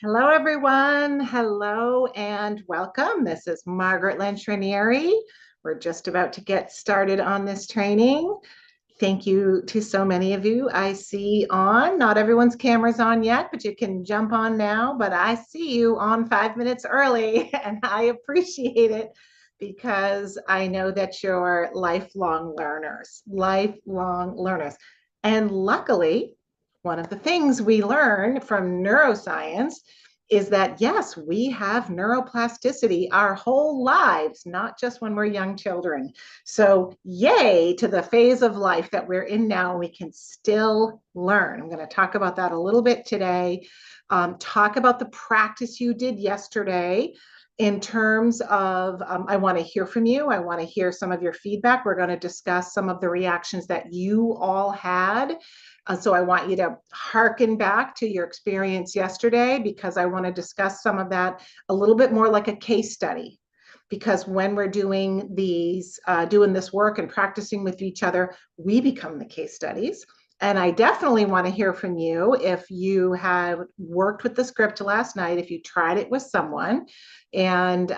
Hello, everyone. Hello and welcome. This is Margaret Lynch Ranieri. We're just about to get started on this training. Thank you to so many of you I see on. Not everyone's camera's on yet, but you can jump on now. But I see you on 5 minutes early, and I appreciate it because I know that you're lifelong learners, lifelong learners. And luckily, one of the things we learn from neuroscience is that yes, we have neuroplasticity our whole lives, not just when we're young children. So, yay to the phase of life that we're in now. We can still learn. I'm going to talk about that a little bit today. Talk about the practice you did yesterday in terms of, I want to hear from you. I want to hear some of your feedback. We're going to discuss some of the reactions that you all had. So I want you to hearken back to your experience yesterday because I want to discuss some of that a little bit more like a case study. Because when we're doing doing this work and practicing with each other, we become the case studies. And I definitely want to hear from you if you have worked with the script last night, if you tried it with someone, and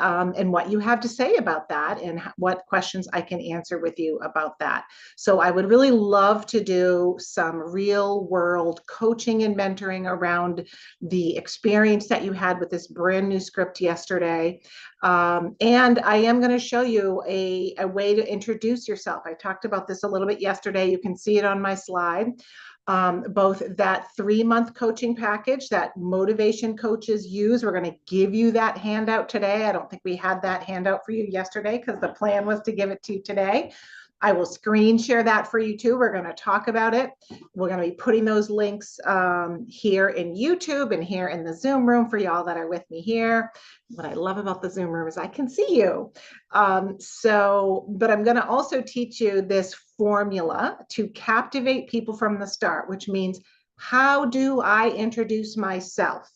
what you have to say about that, and what questions I can answer with you about that. So I would really love to do some real world coaching and mentoring around the experience that you had with this brand new script yesterday. And I am going to show you a way to introduce yourself. I talked about this a little bit yesterday. You can see it on my slide. Both that 3-month coaching package that motivation coaches use. We're going to give you that handout today. I don't think we had that handout for you yesterday because the plan was to give it to you today. I will screen share that for you too. We're going to talk about it. We're going to be putting those links here in YouTube and here in the Zoom room for y'all that are with me here. What I love about the Zoom room is I can see you. But I'm going to also teach you this formula to captivate people from the start, which means how do I introduce myself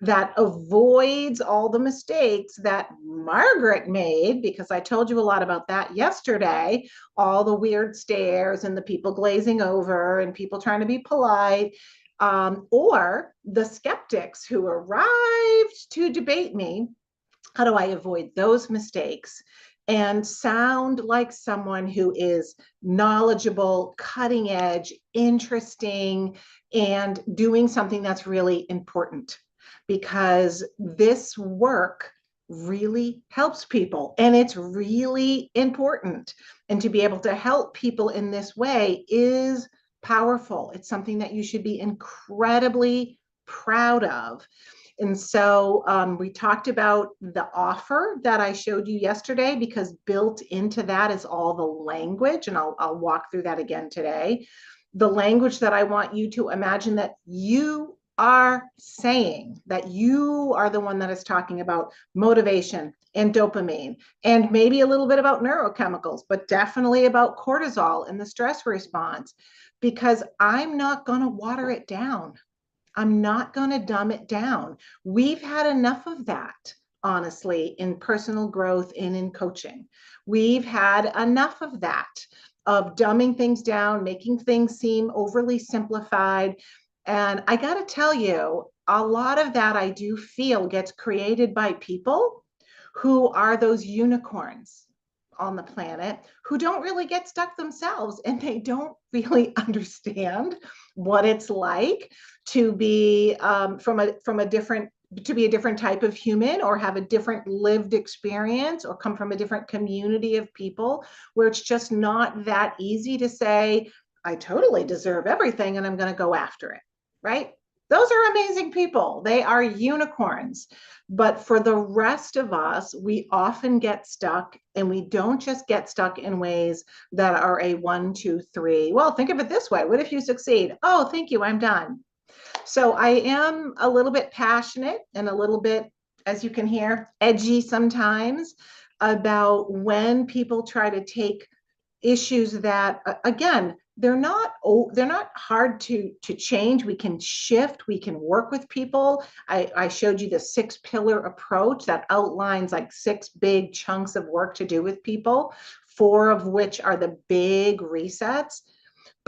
that avoids all the mistakes that Margaret made, because I told you a lot about that yesterday, all the weird stares and the people glazing over and people trying to be polite, or the skeptics who arrived to debate me. How do I avoid those mistakes and sound like someone who is knowledgeable, cutting edge, interesting, and doing something that's really important? Because this work really helps people and it's really important. And to be able to help people in this way is powerful. It's something that you should be incredibly proud of. And so we talked about the offer that I showed you yesterday, because built into that is all the language, and I'll walk through that again today. The language that I want you to imagine that you are saying, that you are the one that is talking about motivation and dopamine, and maybe a little bit about neurochemicals, but definitely about cortisol and the stress response, because I'm not going to water it down. I'm not going to dumb it down. We've had enough of that, honestly, in personal growth and in coaching. We've had enough of that, of dumbing things down, making things seem overly simplified. And I got to tell you, a lot of that I do feel gets created by people who are those unicorns on the planet who don't really get stuck themselves, and they don't really understand what it's like to be from a different to be a different type of human, or have a different lived experience, or come from a different community of people where it's just not that easy to say, I totally deserve everything and I'm going to go after it, right? Those are amazing people. They are unicorns. But for the rest of us, we often get stuck, and we don't just get stuck in ways that are a 1, 2, 3. Well, think of it this way. What if you succeed? Oh, thank you, I'm done. So I am a little bit passionate and a little bit, as you can hear, edgy sometimes about when people try to take issues that, again, they're not hard to change. We can shift, we can work with people. I showed you the 6-pillar approach that outlines like 6 big chunks of work to do with people, 4 of which are the big resets.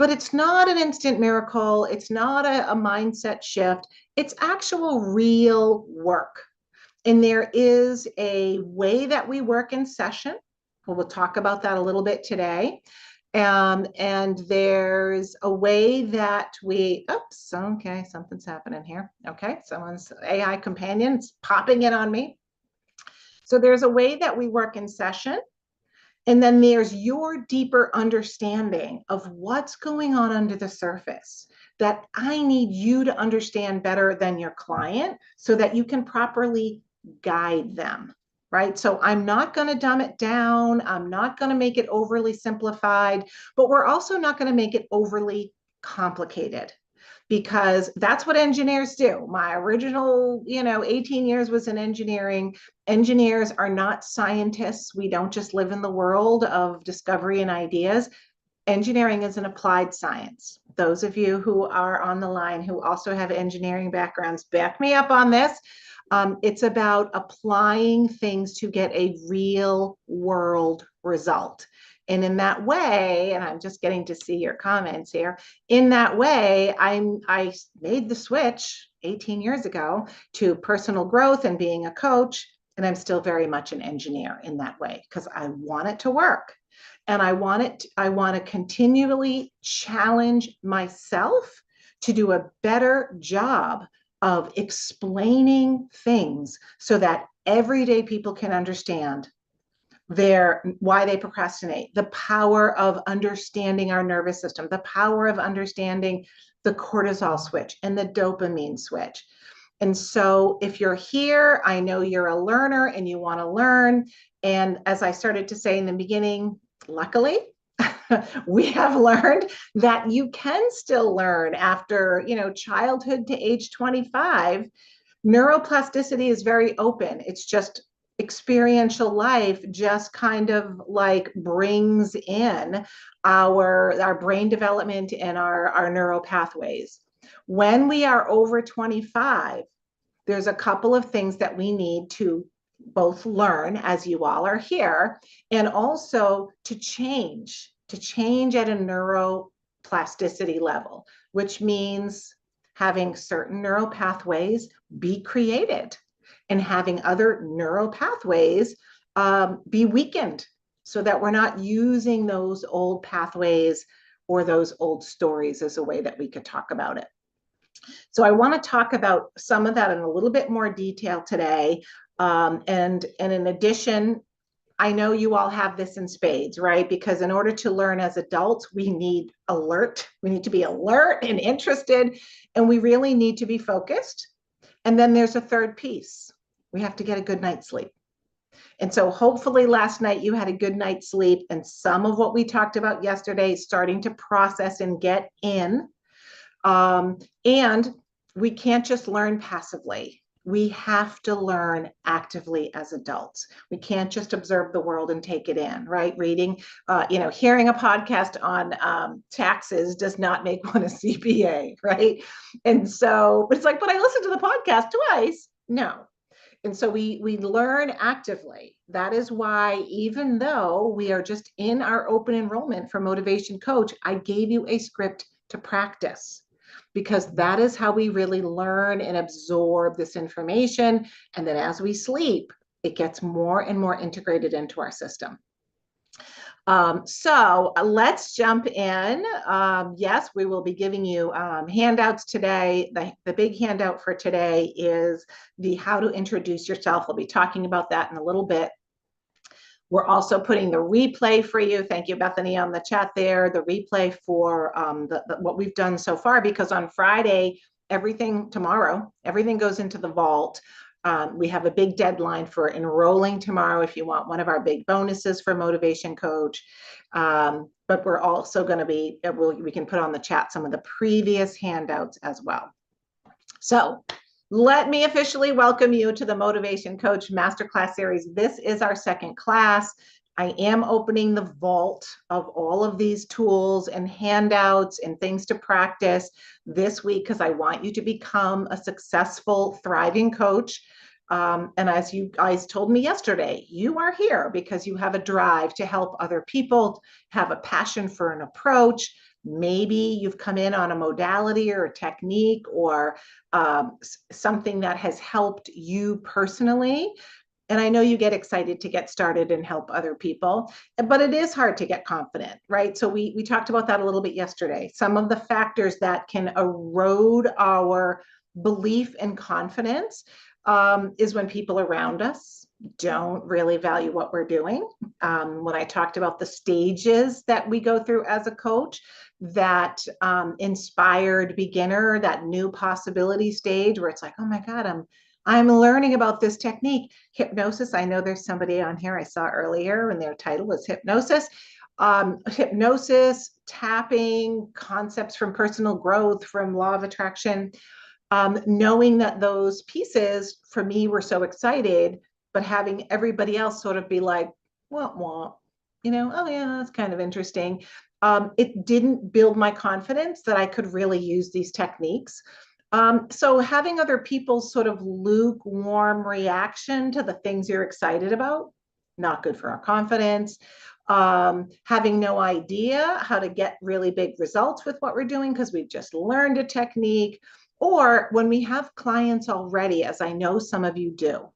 but it's not an instant miracle. It's not a mindset shift. It's actual real work. And there is a way that we work in session. We'll talk about that a little bit today. And there's a way that oops, okay, something's happening here. Okay, someone's AI companion's popping in on me. So there's a way that we work in session. And then there's your deeper understanding of what's going on under the surface that I need you to understand better than your client so that you can properly guide them, right? So I'm not going to dumb it down. I'm not going to make it overly simplified, but we're also not going to make it overly complicated, because that's what engineers do. My original, 18 years was in engineering. Engineers are not scientists. We don't just live in the world of discovery and ideas. Engineering is an applied science. Those of you who are on the line who also have engineering backgrounds, back me up on this. It's about applying things to get a real world result. And in that way, and I'm just getting to see your comments here, in that way, I made the switch 18 years ago to personal growth and being a coach. And I'm still very much an engineer in that way because I want it to work. And I want to continually challenge myself to do a better job of explaining things so that everyday people can understand why they procrastinate, the power of understanding our nervous system, the power of understanding the cortisol switch and the dopamine switch. And so if you're here, I know you're a learner and you want to learn. And as I started to say in the beginning, luckily, we have learned that you can still learn after, childhood to age 25. Neuroplasticity is very open. It's just experiential life just kind of like brings in our brain development and our neural pathways. When we are over 25, there's a couple of things that we need to both learn as you all are here, and also to change at a neuroplasticity level, which means having certain neural pathways be created and having other neural pathways be weakened so that we're not using those old pathways or those old stories as a way that we could talk about it. So I want to talk about some of that in a little bit more detail today. And in addition, I know you all have this in spades, right? Because in order to learn as adults, we need to be alert and interested, and we really need to be focused. And then there's a third piece. We have to get a good night's sleep. And so hopefully last night you had a good night's sleep, and some of what we talked about yesterday is starting to process and get in. And we can't just learn passively. We have to learn actively as adults. We can't just observe the world and take it in, right? Reading, hearing a podcast on taxes does not make one a CPA, right? And so it's like, but I listened to the podcast twice. No. And so we learn actively. That is why, even though we are just in our open enrollment for Motivation Coach, I gave you a script to practice, because that is how we really learn and absorb this information. And then as we sleep, it gets more and more integrated into our system. So let's jump in. Yes, we will be giving you handouts today. The big handout for today is the how to introduce yourself. We'll be talking about that in a little bit. We're also putting the replay for you. Thank you, Bethany, on the chat there. The replay for what we've done so far, because on Friday, tomorrow, everything goes into the vault. We have a big deadline for enrolling tomorrow if you want one of our big bonuses for Motivation Coach. But we're also going to we can put on the chat some of the previous handouts as well. So let me officially welcome you to the Motivation Coach Masterclass Series. This is our second class. I am opening the vault of all of these tools and handouts and things to practice this week, because I want you to become a successful, thriving coach. And as you guys told me yesterday, you are here because you have a drive to help other people, have a passion for an approach, Maybe you've come in on a modality or a technique or something that has helped you personally. And I know you get excited to get started and help other people, but it is hard to get confident, right? So we talked about that a little bit yesterday. Some of the factors that can erode our belief and confidence is when people around us don't really value what we're doing. When I talked about the stages that we go through as a coach, that inspired beginner, that new possibility stage where it's like, oh my God, I'm learning about this technique, hypnosis. I know there's somebody on here I saw earlier and their title was hypnosis. Hypnosis, tapping, concepts from personal growth, from law of attraction. Knowing that those pieces for me were so excited, but having everybody else sort of be like, well, oh yeah, that's kind of interesting. It didn't build my confidence that I could really use these techniques. So having other people's sort of lukewarm reaction to the things you're excited about, not good for our confidence. Having no idea how to get really big results with what we're doing because we've just learned a technique, or when we have clients already, as I know some of you do,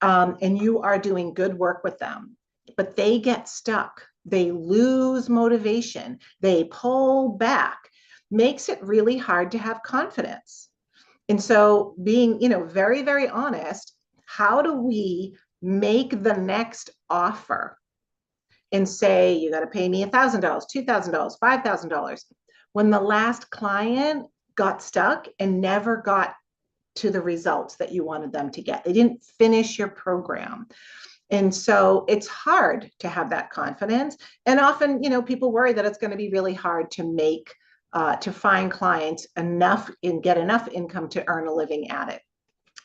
and you are doing good work with them, but they get stuck, they lose motivation, they pull back, makes it really hard to have confidence. And so being, very, very honest, how do we make the next offer and say, you got to pay me $1,000, $2,000, $5,000, when the last client got stuck and never got to the results that you wanted them to get? They didn't finish your program. And so it's hard to have that confidence. And often, people worry that it's going to be really hard to find clients enough and get enough income to earn a living at it.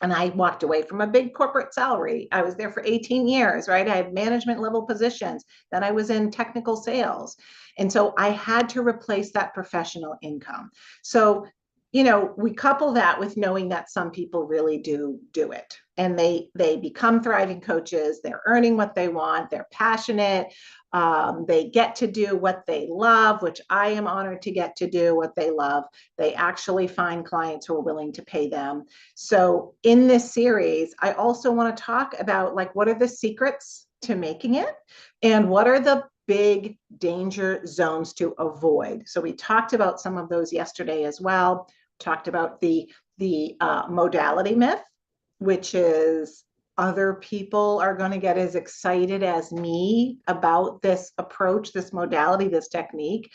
And I walked away from a big corporate salary. I was there for 18 years, right? I had management level positions. Then I was in technical sales. And so I had to replace that professional income. So, we couple that with knowing that some people really do it, and they become thriving coaches. They're earning what they want. They're passionate. They get to do what they love, which I am honored to get to do what they love. They actually find clients who are willing to pay them. So in this series, I also want to talk about what are the secrets to making it and what are the big danger zones to avoid. So we talked about some of those yesterday as well. Talked about the modality myth, which is other people are going to get as excited as me about this approach, this modality, this technique.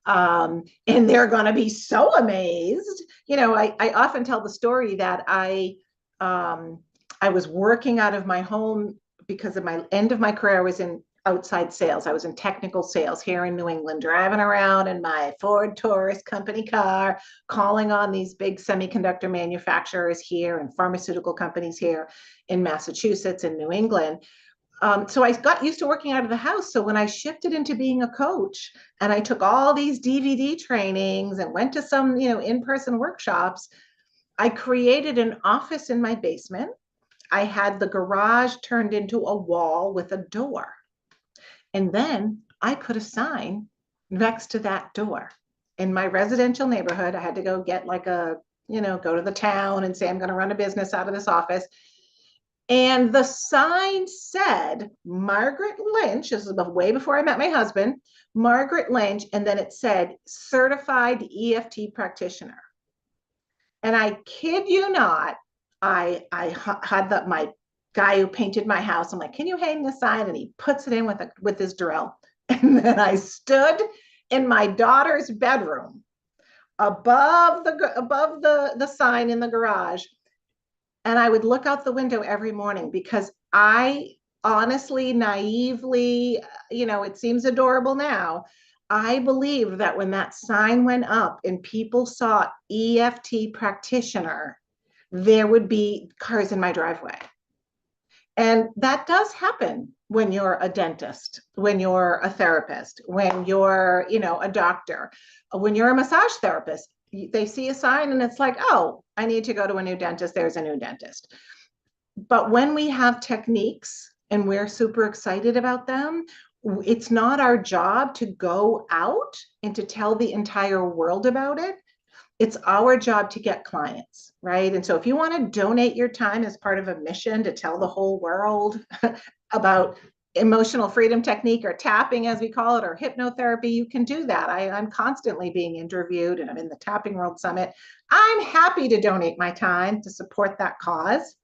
And they're going to be so amazed. I often tell the story that I was working out of my home because of my end of my career. I was in outside sales. I was in technical sales here in New England, driving around in my Ford Taurus company car, calling on these big semiconductor manufacturers here and pharmaceutical companies here in Massachusetts and New England. So I got used to working out of the house. So when I shifted into being a coach and I took all these DVD trainings and went to some, in-person workshops, I created an office in my basement. I had the garage turned into a wall with a door. And then I put a sign next to that door. In my residential neighborhood, I had to go get go to the town and say, I'm going to run a business out of this office. And the sign said, Margaret Lynch, this is way before I met my husband, Margaret Lynch, and then it said, certified EFT practitioner. And I kid you not, I had my guy who painted my house. I'm like, can you hang the sign? And he puts it in with his drill. And then I stood in my daughter's bedroom above the sign in the garage. And I would look out the window every morning because I honestly, naively, it seems adorable now. I believe that when that sign went up and people saw EFT practitioner, there would be cars in my driveway. And that does happen when you're a dentist, when you're a therapist, when you're, a doctor, when you're a massage therapist. They see a sign and it's like, oh, I need to go to a new dentist. There's a new dentist. But when we have techniques and we're super excited about them, It's not our job to go out and to tell the entire world about it. It's our job to get clients, right? And so if you want to donate your time as part of a mission to tell the whole world about emotional freedom technique, or tapping as we call it, or hypnotherapy, you can do that. I'm constantly being interviewed, and I'm in the Tapping World Summit. I'm happy to donate my time to support that cause,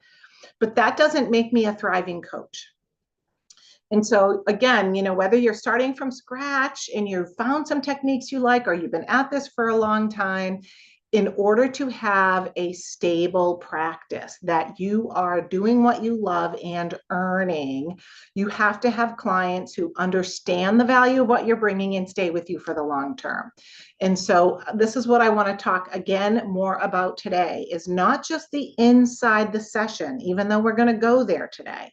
but that doesn't make me a thriving coach. And so again, whether you're starting from scratch and you've found some techniques you like, or you've been at this for a long time, in order to have a stable practice that you are doing what you love and earning, you have to have clients who understand the value of what you're bringing and stay with you for the long term. And so this is what I want to talk again more about today, is not just the inside the session, even though we're going to go there today.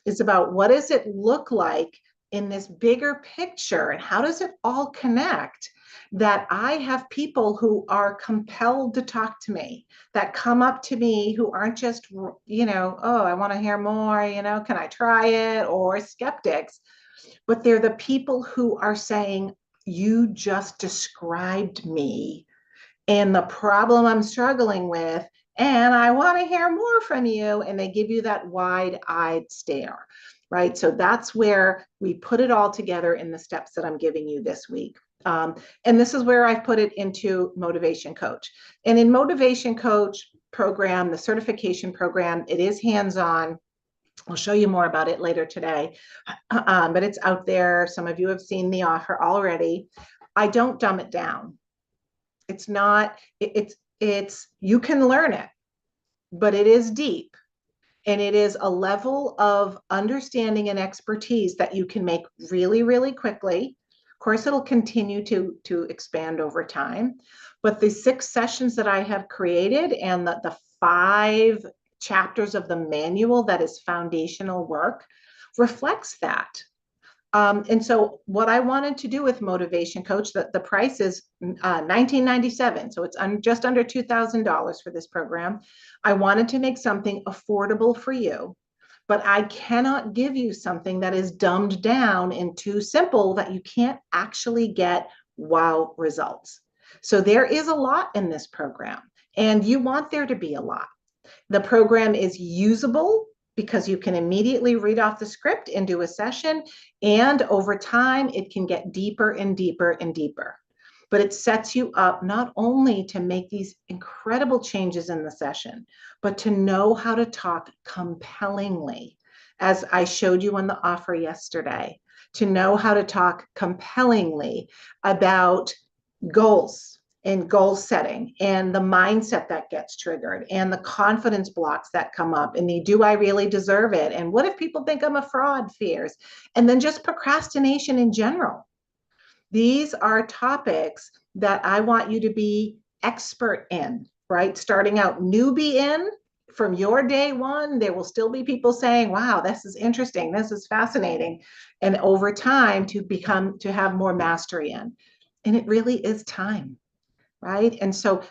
Is about what does it look like in this bigger picture, and how does it all connect, that I have people who are compelled to talk to me, that come up to me, who aren't just, oh, I want to hear more, can I try it, or skeptics, but they're the people who are saying, you just described me and the problem I'm struggling with, and I want to hear more from you. And they give you that wide-eyed stare, right? So that's where we put it all together in the steps that I'm giving you this week. And this is where I've put it into Motivation Coach. And in Motivation Coach program, the certification program, it is hands-on. I'll show you more about it later today, but it's out there. Some of you have seen the offer already. I don't dumb it down. It's not, you can learn it, but it is deep. And it is a level of understanding and expertise that you can make really, really quickly. Of course, it'll continue to expand over time. But the 6 sessions that I have created, and the 5 chapters of the manual that is foundational work, reflects that. And so what I wanted to do with Motivation Coach, the price is $19.97. So it's just under $2,000 for this program. I wanted to make something affordable for you, but I cannot give you something that is dumbed down and too simple that you can't actually get wow results. So there is a lot in this program, and you want there to be a lot. The program is usable because you can immediately read off the script and do a session. And over time, it can get deeper and deeper and deeper. But it sets you up not only to make these incredible changes in the session, but to know how to talk compellingly, as I showed you on the offer yesterday, to know how to talk compellingly about goals and goal setting, and the mindset that gets triggered, and the confidence blocks that come up, and the do I really deserve it, and what if people think I'm a fraud fears, and then just procrastination in general. These are topics that I want you to be expert in, right? Starting out newbie in. From your day one, there will still be people saying, wow, this is interesting, this is fascinating, and over time to have more mastery in. And it really is time, right? And so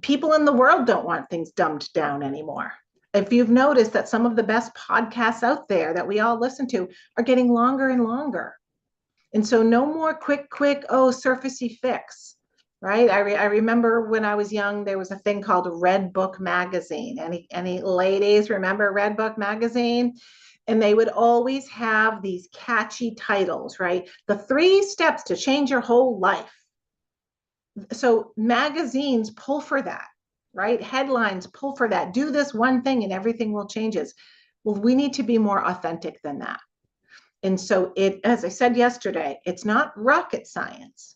people in the world don't want things dumbed down anymore. If you've noticed that some of the best podcasts out there that we all listen to are getting longer and longer. And so no more quick, oh, surfacey fix, right? I remember when I was young, there was a thing called Red Book Magazine. Any ladies remember Red Book Magazine? And they would always have these catchy titles, right? The 3 steps to change your whole life. So magazines pull for that, right? Headlines pull for that. Do this one thing and everything will changes. Well, we need to be more authentic than that. And so as I said yesterday, it's not rocket science,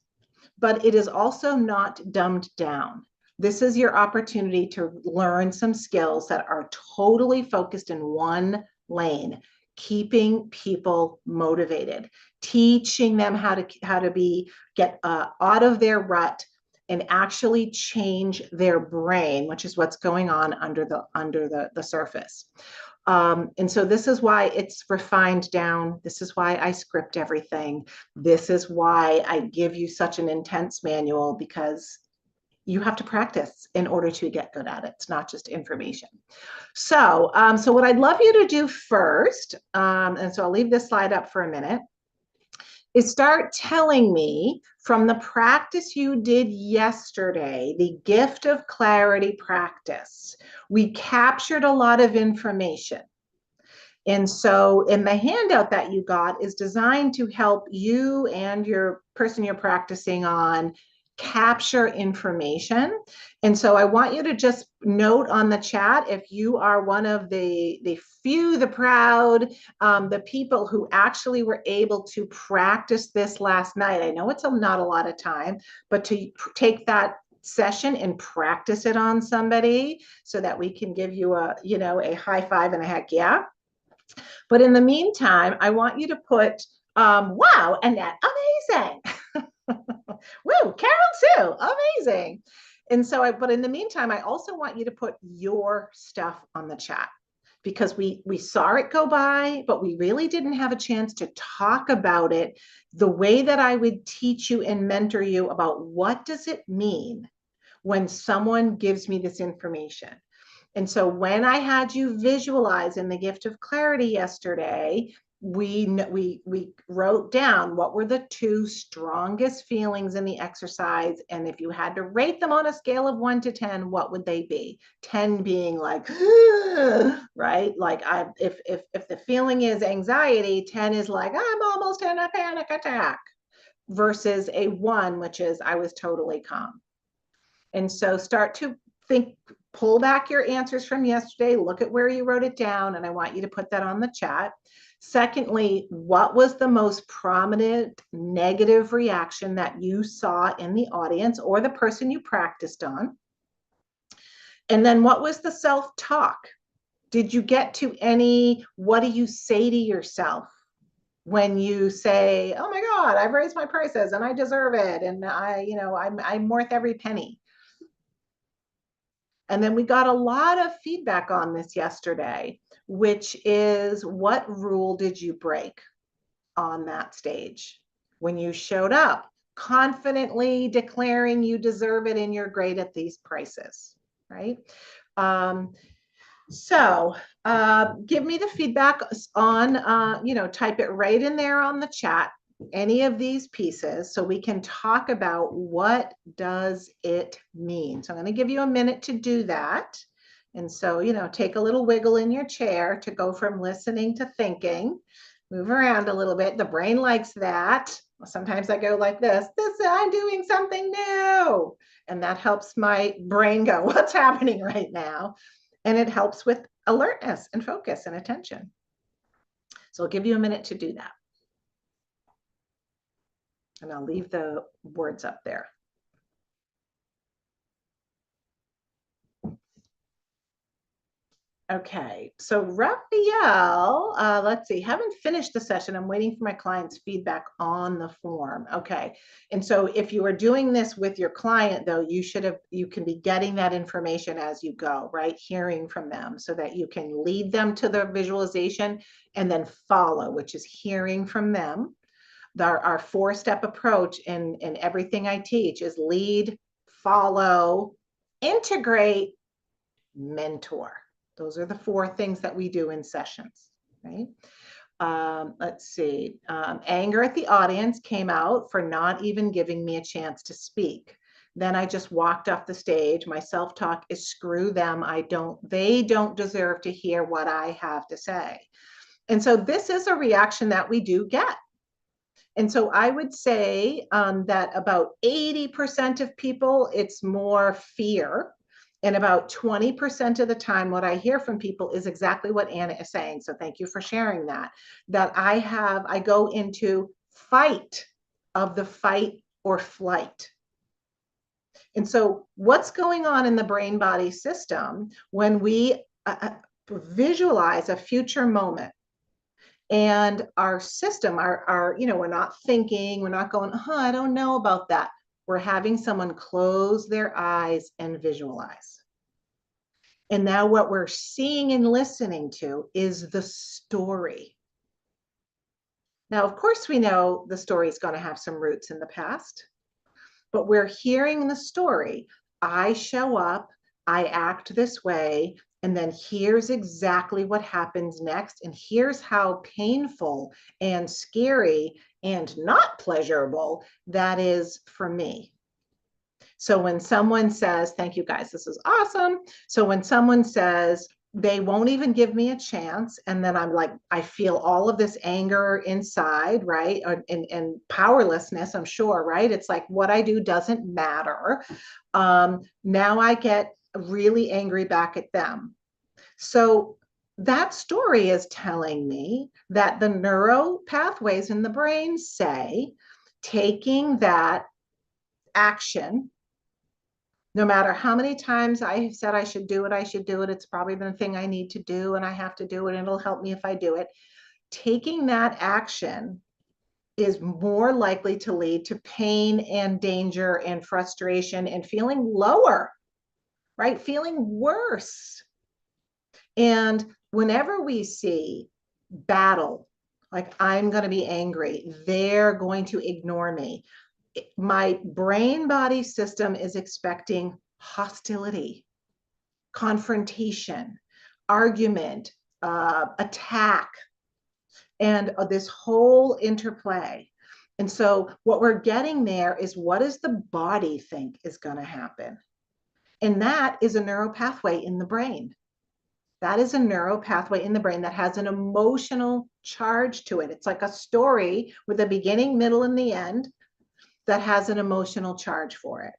but it is also not dumbed down. This is your opportunity to learn some skills that are totally focused in one lane, keeping people motivated, teaching them how to get out of their rut and actually change their brain, which is what's going on under the surface. And so this is why it's refined down. This is why I script everything. This is why I give you such an intense manual, because you have to practice in order to get good at it. It's not just information. So what I'd love you to do first, and so I'll leave this slide up for a minute, is start telling me from the practice you did yesterday, the gift of clarity practice. We captured a lot of information. And so in the handout that you got is designed to help you and your person you're practicing on capture information. And so I want you to just note on the chat if you are one of the few, the proud, the people who actually were able to practice this last night. I know it's not a lot of time, but to take that session and practice it on somebody so that we can give you a high five and a heck yeah. But in the meantime, I want you to put, wow, Annette, amazing. Woo, Carol too, amazing. And so, but in the meantime, I also want you to put your stuff on the chat because we saw it go by, but we really didn't have a chance to talk about it the way that I would teach you and mentor you about what does it mean when someone gives me this information. And so when I had you visualize in the gift of clarity yesterday, we wrote down what were the two strongest feelings in the exercise. And if you had to rate them on a scale of 1 to 10, what would they be? 10 being like, right? Like if the feeling is anxiety, 10 is like, I'm almost in a panic attack, versus a 1, which is I was totally calm. And so start to think, pull back your answers from yesterday, look at where you wrote it down, and I want you to put that on the chat. Secondly, what was the most prominent negative reaction that you saw in the audience or the person you practiced on? And then what was the self-talk? Did you get to any, what do you say to yourself when you say, oh my God, I've raised my prices and I deserve it, and I'm worth every penny? And then we got a lot of feedback on this yesterday, which is what rule did you break on that stage when you showed up confidently declaring you deserve it and you're great at these prices, right? So give me the feedback on, type it right in there on the chat, any of these pieces, so we can talk about what does it mean. So I'm going to give you a minute to do that. And so, take a little wiggle in your chair to go from listening to thinking, move around a little bit. The brain likes that. Sometimes I go like this, I'm doing something new. And that helps my brain go, what's happening right now? And it helps with alertness and focus and attention. So I'll give you a minute to do that. And I'll leave the words up there. Okay, so Raphael, let's see, haven't finished the session. I'm waiting for my client's feedback on the form. Okay, and so if you are doing this with your client, though, you can be getting that information as you go, right? Hearing from them so that you can lead them to the visualization and then follow, which is hearing from them. Our 4-step approach in everything I teach is lead, follow, integrate, mentor. Those are the 4 things that we do in sessions, right? Let's see. Anger at the audience came out for not even giving me a chance to speak. Then I just walked off the stage. My self-talk is screw them. They don't deserve to hear what I have to say. And so this is a reaction that we do get. And so I would say that about 80% of people, it's more fear. And about 20% of the time, what I hear from people is exactly what Anna is saying. So thank you for sharing that. That I go into fight of the fight or flight. And so what's going on in the brain body system when we visualize a future moment? And our system, we're not thinking, we're not going, I don't know about that. We're having someone close their eyes and visualize. And now what we're seeing and listening to is the story. Now, of course, we know the story is going to have some roots in the past, but we're hearing the story. I show up, I act this way, and then here's exactly what happens next. And here's how painful and scary and not pleasurable that is for me. So when someone says, thank you guys, this is awesome. So when someone says, they won't even give me a chance, and then I'm like, I feel all of this anger inside, right? And powerlessness, I'm sure, right? It's like what I do doesn't matter. Now I get really angry back at them. So that story is telling me that the neuro pathways in the brain say taking that action, no matter how many times I have said I should do it, I should do it. It's probably the thing I need to do, and I have to do it, and it'll help me if I do it. Taking that action is more likely to lead to pain and danger and frustration and feeling lower, right? Feeling worse. And whenever we see battle, like I'm going to be angry, they're going to ignore me, my brain body system is expecting hostility, confrontation, argument, attack, and this whole interplay. And so what we're getting there is, what does the body think is going to happen? And that is a neuropathway in the brain. That is a neuropathway in the brain that has an emotional charge to it. It's like a story with a beginning, middle, and the end that has an emotional charge for it.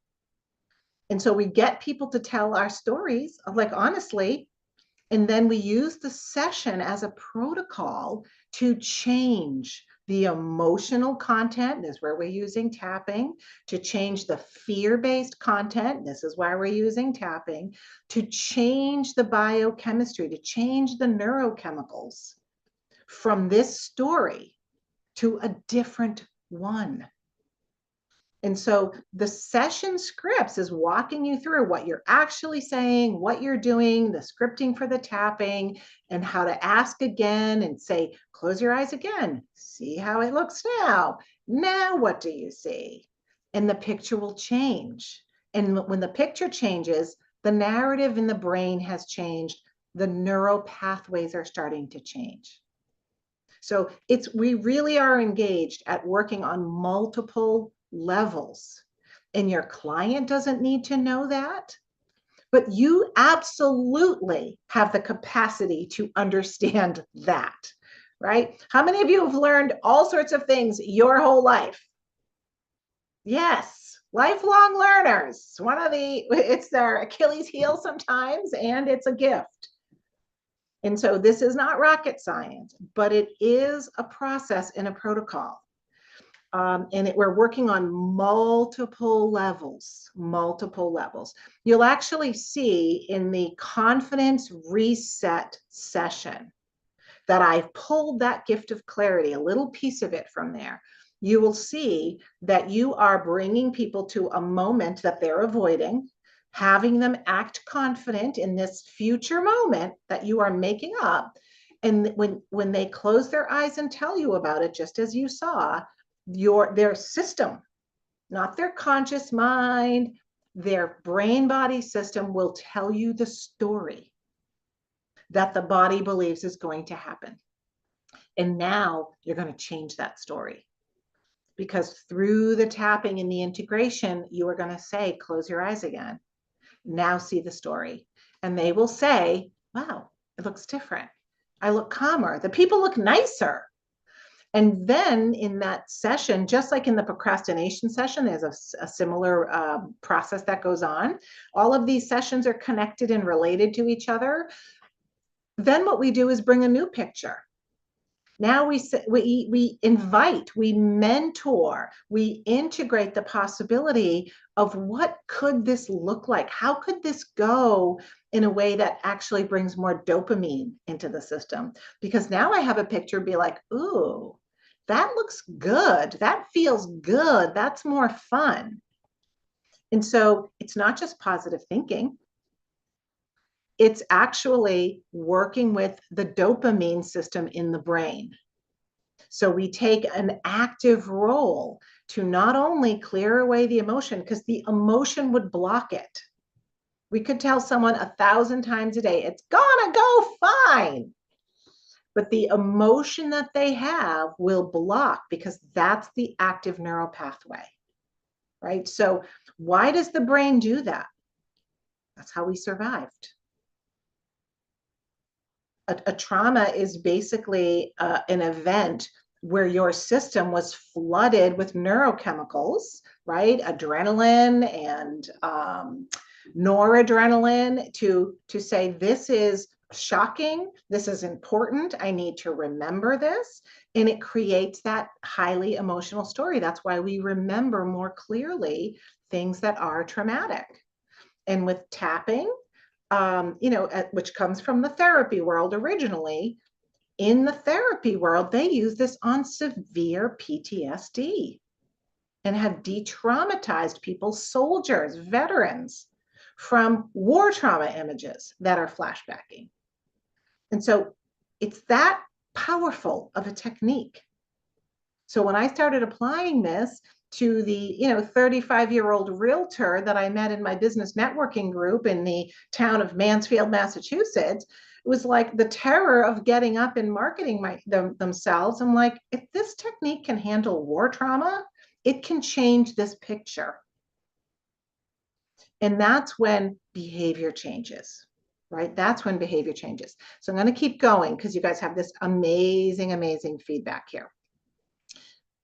And so we get people to tell our stories, like honestly, and then we use the session as a protocol to change the emotional content. This is where we're using tapping. To change the fear-based content. This is why we're using tapping. To change the biochemistry, to change the neurochemicals from this story to a different one. And so the session scripts is walking you through what you're actually saying, what you're doing, the scripting for the tapping, and how to ask again and say, close your eyes again. See how it looks now. Now what do you see? And the picture will change. And when the picture changes, the narrative in the brain has changed. The neural pathways are starting to change. So we really are engaged at working on multiple levels. And your client doesn't need to know that, but you absolutely have the capacity to understand that, right? How many of you have learned all sorts of things your whole life? Yes, lifelong learners. It's their Achilles heel sometimes, and it's a gift. And so this is not rocket science, but it is a process and a protocol. We're working on multiple levels. You'll actually see in the confidence reset session that I've pulled that gift of clarity, a little piece of it from there. You will see that you are bringing people to a moment that they're avoiding, having them act confident in this future moment that you are making up. And when they close their eyes and tell you about it, just as you saw, their system, not their conscious mind, their brain body system will tell you the story that the body believes is going to happen. And now you're going to change that story, because through the tapping and the integration, you are going to say, close your eyes again. Now see the story. And they will say, wow, it looks different. I look calmer. The people look nicer. And then in that session, just like in the procrastination session, there's a similar process that goes on. All of these sessions are connected and related to each other. Then what we do is bring a new picture. Now we invite, we mentor, we integrate the possibility of what could this look like? How could this go in a way that actually brings more dopamine into the system? Because now I have a picture be like, ooh, that looks good. That feels good. That's more fun. And so it's not just positive thinking. It's actually working with the dopamine system in the brain. So we take an active role to not only clear away the emotion, because the emotion would block it. We could tell someone 1,000 times a day, it's gonna go fine. but the emotion that they have will block because that's the active neural pathway, right? So why does the brain do that? That's how we survived. A trauma is basically an event where your system was flooded with neurochemicals, right? Adrenaline and noradrenaline to say, this is shocking, this is important, I need to remember this. And it creates that highly emotional story. That's why we remember more clearly things that are traumatic. And with tapping, which comes from the therapy world originally, in the therapy world, they use this on severe PTSD and have de-traumatized people, soldiers, veterans, from war trauma images that are flashbacking. And so it's that powerful of a technique. So when I started applying this to the 35-year-old realtor that I met in my business networking group in the town of Mansfield, Massachusetts, it was like the terror of getting up and marketing themselves. I'm like, if this technique can handle war trauma, it can change this picture. And that's when behavior changes, right? That's when behavior changes. So I'm going to keep going because you guys have this amazing, amazing feedback here.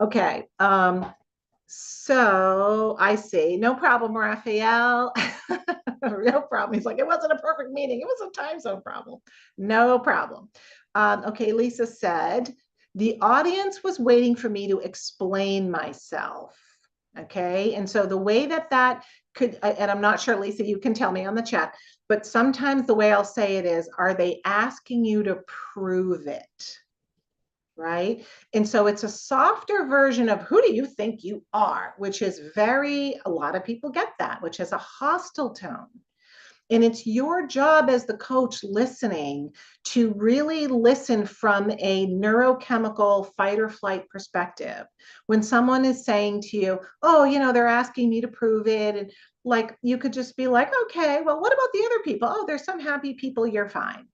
Okay. So I see. No problem, Raphael. No problem. He's like, it wasn't a perfect meeting. It was a time zone problem. No problem. Okay, Lisa said, the audience was waiting for me to explain myself. Okay, and so the way that could, and I'm not sure, Lisa, you can tell me on the chat, but sometimes the way I'll say it is, are they asking you to prove it? Right? And so it's a softer version of who do you think you are, which is a lot of people get that, which is a hostile tone. And it's your job as the coach listening to really listen from a neurochemical fight or flight perspective. When someone is saying to you, oh, they're asking me to prove it. And like, you could just be like, okay, well, what about the other people? Oh, there's some happy people, you're fine.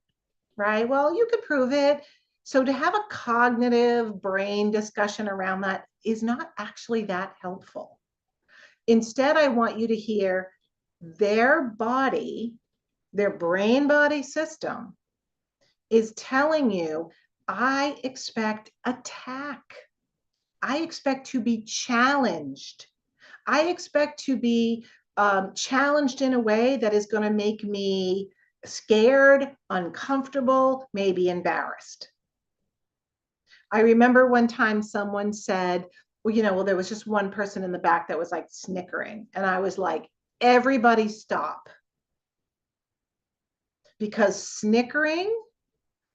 Right? Well, you could prove it. So to have a cognitive brain discussion around that is not actually that helpful. Instead, I want you to hear their body, their brain body system is telling you, I expect attack. I expect to be challenged. I expect to be challenged in a way that is going to make me scared, uncomfortable, maybe embarrassed. I remember one time someone said, well, there was just one person in the back that was like snickering. And I was like, everybody stop. Because snickering,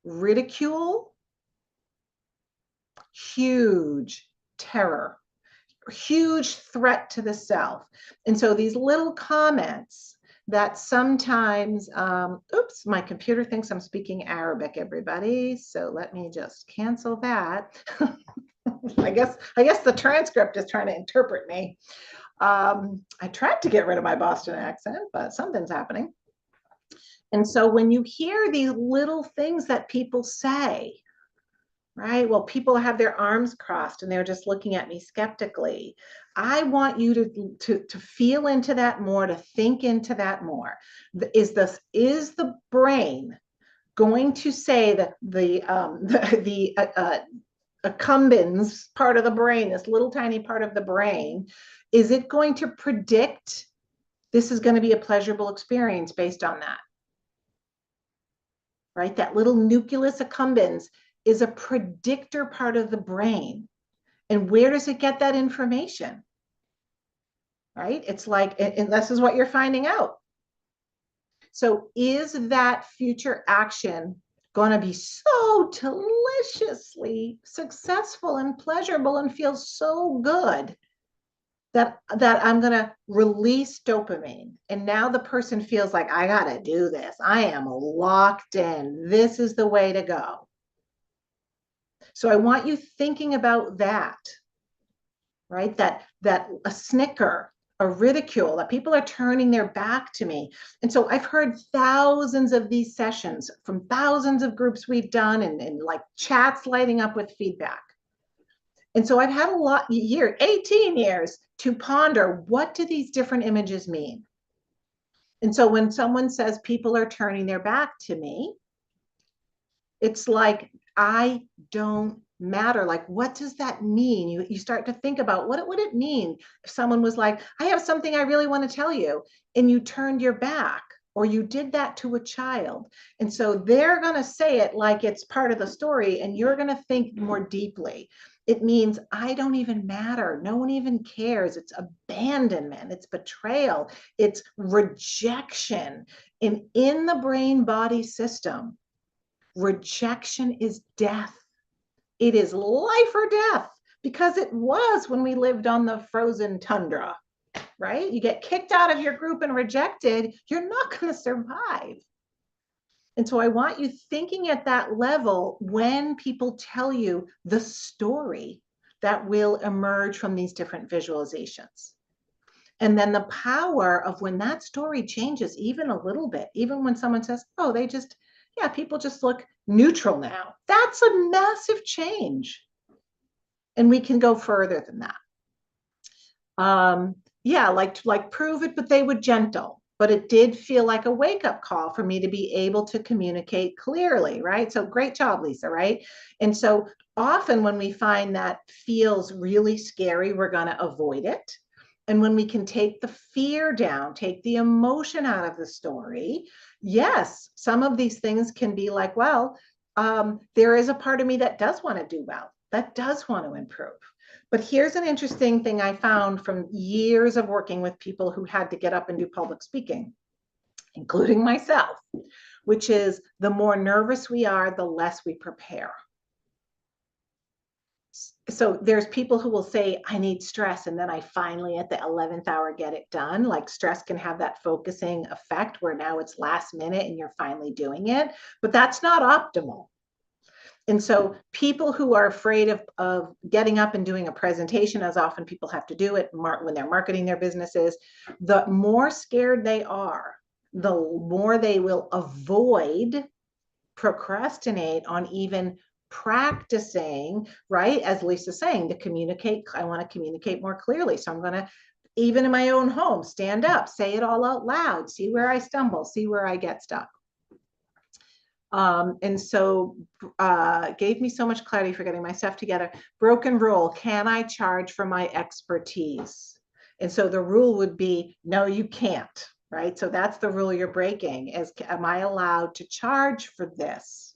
ridicule, huge terror, huge threat to the self. And so these little comments that sometimes, oops, my computer thinks I'm speaking Arabic, everybody. So let me just cancel that. I guess the transcript is trying to interpret me. I tried to get rid of my Boston accent, but something's happening. And so when you hear these little things that people say, right? Well, people have their arms crossed and they're just looking at me skeptically. I want you to feel into that more, to think into that more. Is the brain going to say that the accumbens part of the brain, this little tiny part of the brain, is it going to predict this is going to be a pleasurable experience based on that? Right? That little nucleus accumbens is a predictor part of the brain. And where does it get that information? Right? It's like, and this is what you're finding out. So is that future action going to be so deliciously successful and pleasurable and feel so good that I'm going to release dopamine? And now the person feels like, I got to do this. I am locked in. This is the way to go. So I want you thinking about that, right? That a snicker, a ridicule, that people are turning their back to me. And so I've heard thousands of these sessions from thousands of groups we've done, and like chats lighting up with feedback. And so I've had a lot 18 years to ponder, what do these different images mean? And so when someone says people are turning their back to me, it's like, I don't matter. Like, what does that mean? You start to think about, what would it mean if someone was like, I have something I really want to tell you, and you turned your back, or you did that to a child. And so they're going to say it like it's part of the story, and you're going to think more deeply. It means I don't even matter. No one even cares. It's abandonment. It's betrayal. It's rejection. And in the brain body system, rejection is death. It is life or death, because it was when we lived on the frozen tundra, right? You get kicked out of your group and rejected, you're not going to survive. And so I want you thinking at that level when people tell you the story that will emerge from these different visualizations. And then the power of when that story changes even a little bit, even when someone says, oh, yeah, people just look neutral now. That's a massive change. And we can go further than that. Yeah, like prove it, but they were gentle. But it did feel like a wake-up call for me to be able to communicate clearly, right? So great job, Lisa, right? And so often when we find that feels really scary, we're going to avoid it. And when we can take the fear down, take the emotion out of the story, yes, some of these things can be like, well, there is a part of me that does want to do well, that does want to improve. But here's an interesting thing I found from years of working with people who had to get up and do public speaking, including myself, which is the more nervous we are, the less we prepare. So there's people who will say, I need stress, and then I finally at the 11th hour get it done. Like, stress can have that focusing effect where now it's last minute and you're finally doing it, but that's not optimal. And so people who are afraid of getting up and doing a presentation, as often people have to do it when they're marketing their businesses, the more scared they are, the more they will avoid, procrastinate on even practicing, right? As Lisa's saying, to communicate, I want to communicate more clearly. So I'm going to, even in my own home, stand up, say it all out loud, see where I stumble, see where I get stuck. And so gave me so much clarity for getting my stuff together. Broken rule, can I charge for my expertise? And so the rule would be, no, you can't, right? So that's the rule you're breaking, is, am I allowed to charge for this?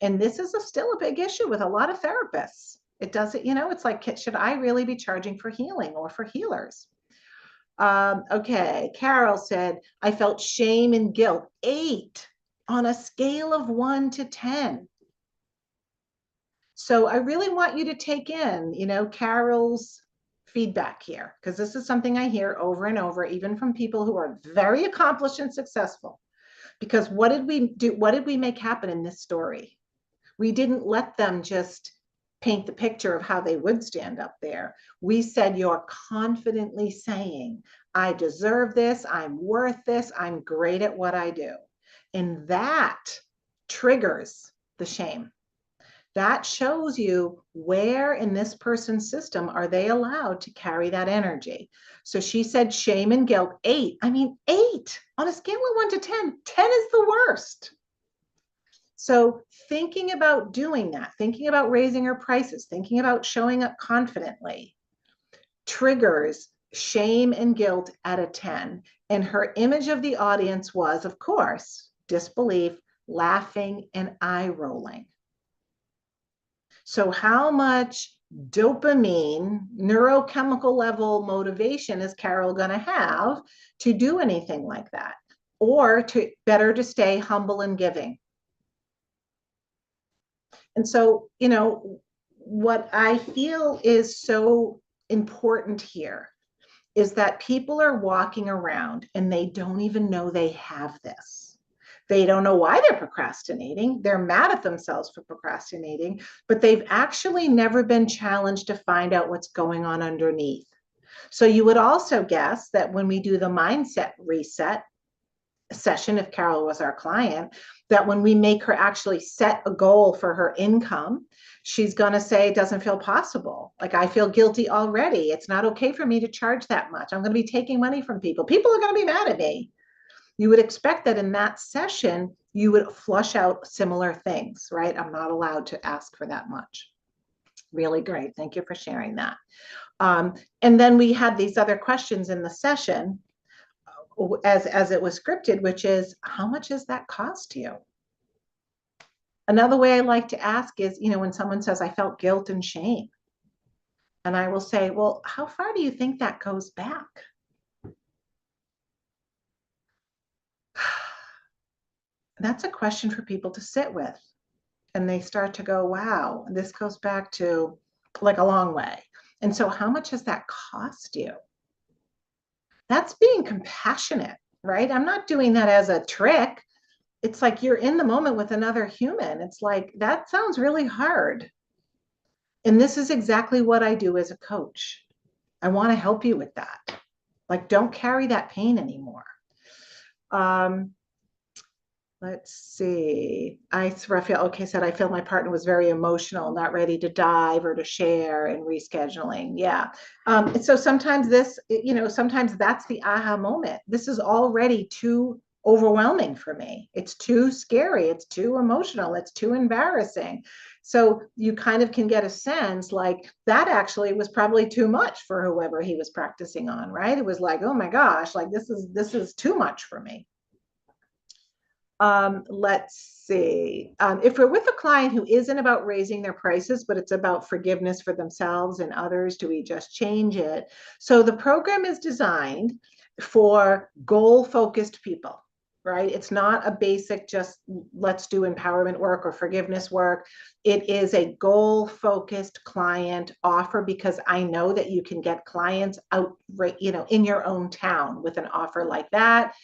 And this is still a big issue with a lot of therapists. It doesn't, it's like, should I really be charging for healing or for healers? Okay, Carol said, I felt shame and guilt, 8 on a scale of 1 to 10. So I really want you to take in, Carol's feedback here, because this is something I hear over and over, even from people who are very accomplished and successful. Because what did we do? What did we make happen in this story? We didn't let them just paint the picture of how they would stand up there. We said, you're confidently saying, I deserve this, I'm worth this, I'm great at what I do. And that triggers the shame. That shows you where in this person's system are they allowed to carry that energy. So she said shame and guilt, 8. I mean, 8 on a scale of 1 to 10. 10 is the worst. So thinking about doing that, thinking about raising her prices, thinking about showing up confidently, triggers shame and guilt at a 10. And her image of the audience was, of course, disbelief, laughing, and eye rolling. So how much dopamine, neurochemical level motivation is Carol going to have to do anything like that? Or better to stay humble and giving? And so, what I feel is so important here is that people are walking around and they don't even know they have this. They don't know why they're procrastinating. They're mad at themselves for procrastinating, but they've actually never been challenged to find out what's going on underneath. So you would also guess that when we do the mindset reset session, if Carol was our client, that when we make her actually set a goal for her income, she's going to say it doesn't feel possible. Like, I feel guilty already. It's not okay for me to charge that much. I'm going to be taking money from people. People are going to be mad at me. You would expect that in that session, you would flush out similar things, right? I'm not allowed to ask for that much. Really great. Thank you for sharing that. And then we had these other questions in the session as it was scripted, which is, how much does that cost you? Another way I like to ask is, when someone says, I felt guilt and shame. And I will say, well, how far do you think that goes back? That's a question for people to sit with. And they start to go, wow, this goes back to like a long way. And so how much does that cost you? That's being compassionate, right? I'm not doing that as a trick. It's like you're in the moment with another human. It's like, that sounds really hard. And this is exactly what I do as a coach. I want to help you with that. Like, don't carry that pain anymore. Let's see. Raphael, okay, said, I feel my partner was very emotional, not ready to dive or to share, and rescheduling. Yeah. So sometimes sometimes that's the aha moment. This is already too overwhelming for me. It's too scary. It's too emotional. It's too embarrassing. So you kind of can get a sense like that actually was probably too much for whoever he was practicing on, right? It was like, oh my gosh, like this is too much for me. Let's see. If we're with a client who isn't about raising their prices, but it's about forgiveness for themselves and others, do we just change it? So the program is designed for goal-focused people, right? It's not a basic just let's do empowerment work or forgiveness work. It is a goal-focused client offer because I know that you can get clients out, right, in your own town with an offer like that.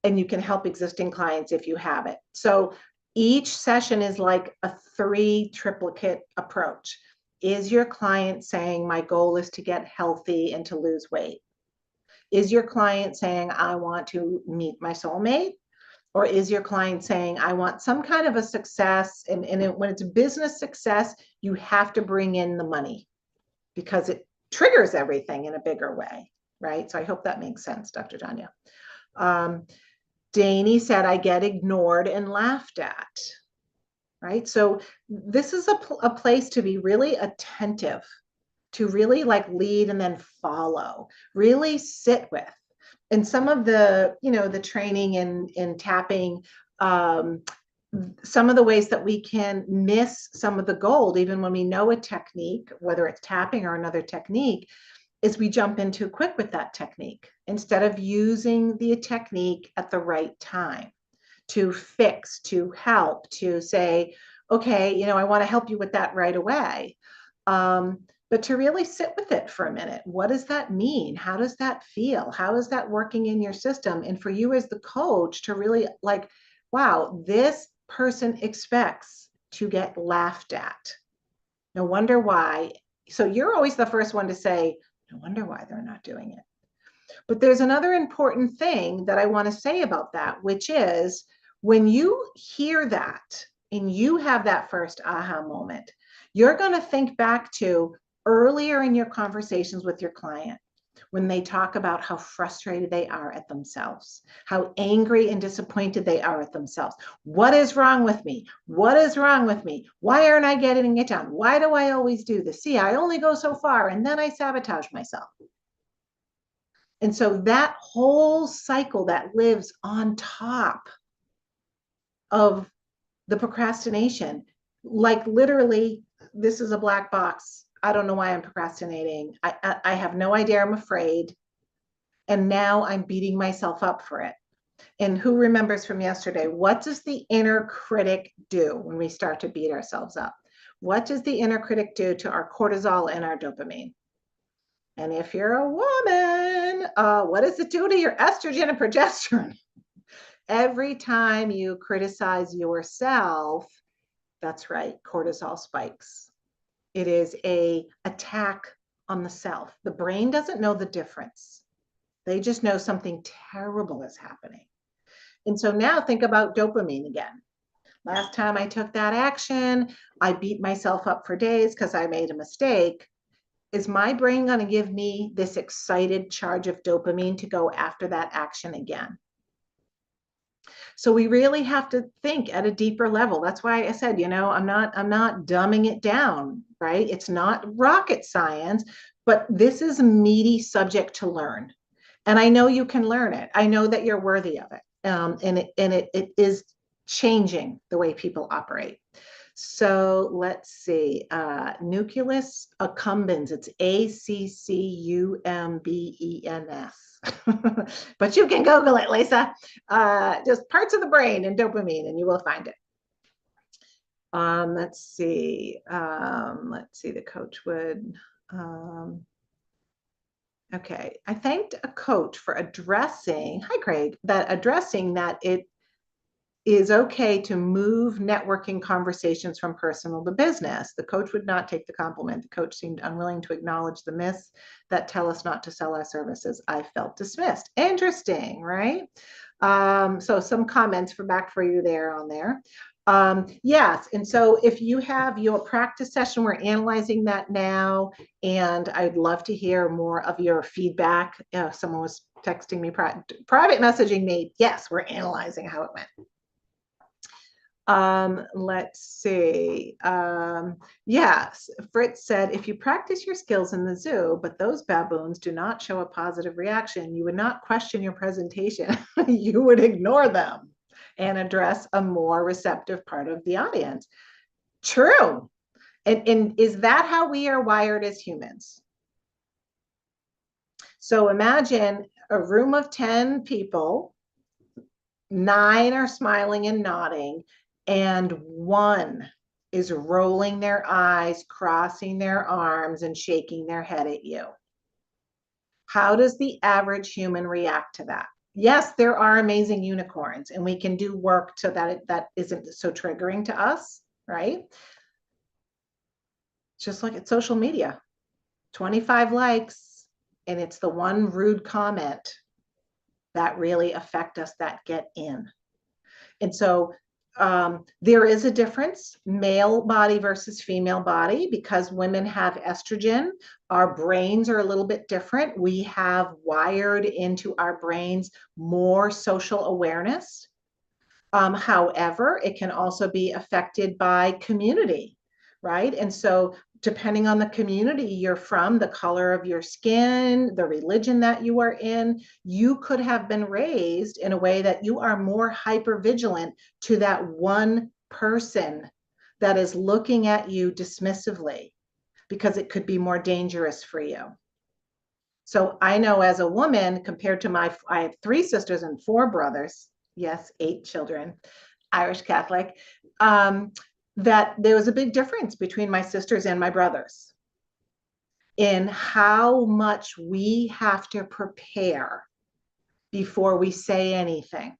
And you can help existing clients if you have it. So each session is like a 3 triplicate approach. Is your client saying, my goal is to get healthy and to lose weight? Is your client saying, I want to meet my soulmate? Or is your client saying, I want some kind of a success? And when it's business success, you have to bring in the money because it triggers everything in a bigger way, right? So I hope that makes sense, Dr. Danya. Danny said, I get ignored and laughed at, right? So this is a place to be really attentive, to really like lead and then follow, really sit with. And some of the, the training in tapping, some of the ways that we can miss some of the gold, even when we know a technique, whether it's tapping or another technique, is we jump in too quick with that technique instead of using the technique at the right time to fix, to help, to say, okay, I want to help you with that right away. But to really sit with it for a minute. What does that mean? How does that feel? How is that working in your system? And for you as the coach to really like, wow, this person expects to get laughed at. No wonder why. So you're always the first one to say, no wonder why they're not doing it. But there's another important thing that I want to say about that, which is when you hear that and you have that first aha moment, you're going to think back to earlier in your conversations with your client when they talk about how frustrated they are at themselves, how angry and disappointed they are at themselves. What is wrong with me? What is wrong with me? Why aren't I getting it done? Why do I always do this? See, I only go so far and then I sabotage myself. And so that whole cycle that lives on top of the procrastination, like literally, this is a black box. I don't know why I'm procrastinating. I have no idea. I'm afraid. And now I'm beating myself up for it. And who remembers from yesterday, what does the inner critic do when we start to beat ourselves up? What does the inner critic do to our cortisol and our dopamine? And if you're a woman, what does it do to your estrogen and progesterone? Every time you criticize yourself, that's right, cortisol spikes. It is a attack on the self. The brain doesn't know the difference. They just know something terrible is happening. And so now think about dopamine again. Last time I took that action, I beat myself up for days because I made a mistake. Is my brain going to give me this excited charge of dopamine to go after that action again? So we really have to think at a deeper level. That's why I said, I'm not dumbing it down, right? It's not rocket science, but this is a meaty subject to learn. And I know you can learn it. I know that you're worthy of it. It is changing the way people operate. So let's see, nucleus accumbens. It's ACCUMBENS. But you can Google it, Lisa. Just parts of the brain and dopamine, and you will find it. Let's see. The coach would. Okay, I thanked a coach for addressing, hi Craig, addressing that it is okay to move networking conversations from personal to business. The coach would not take the compliment. The coach seemed unwilling to acknowledge the myths that tell us not to sell our services. I felt dismissed. Interesting, right? So some comments back for you there on there. Yes, and so if you have your practice session, we're analyzing that now, and I'd love to hear more of your feedback. Someone was texting me, private messaging me. Yes, we're analyzing how it went. Let's see. Yes, Fritz said, if you practice your skills in the zoo, but those baboons do not show a positive reaction, you would not question your presentation. You would ignore them and address a more receptive part of the audience. True. And is that how we are wired as humans? So imagine a room of 10 people, 9 are smiling and nodding, and 1 is rolling their eyes, crossing their arms, and shaking their head at you. How does the average human react to that? Yes, there are amazing unicorns, and we can do work so that that isn't so triggering to us, right? Just look at social media, 25 likes, and it's the one rude comment that really affect us, that get in. And so there is a difference, male body versus female body, because women have estrogen. Our brains are a little bit different. We have wired into our brains more social awareness. However, it can also be affected by community, right? And so depending on the community you're from, the color of your skin, the religion that you are in, you could have been raised in a way that you are more hyper vigilant to that one person that is looking at you dismissively, because it could be more dangerous for you. So I know as a woman, compared to I have 3 sisters and 4 brothers, yes, 8 children, Irish Catholic, that there was a big difference between my sisters and my brothers in how much we have to prepare before we say anything.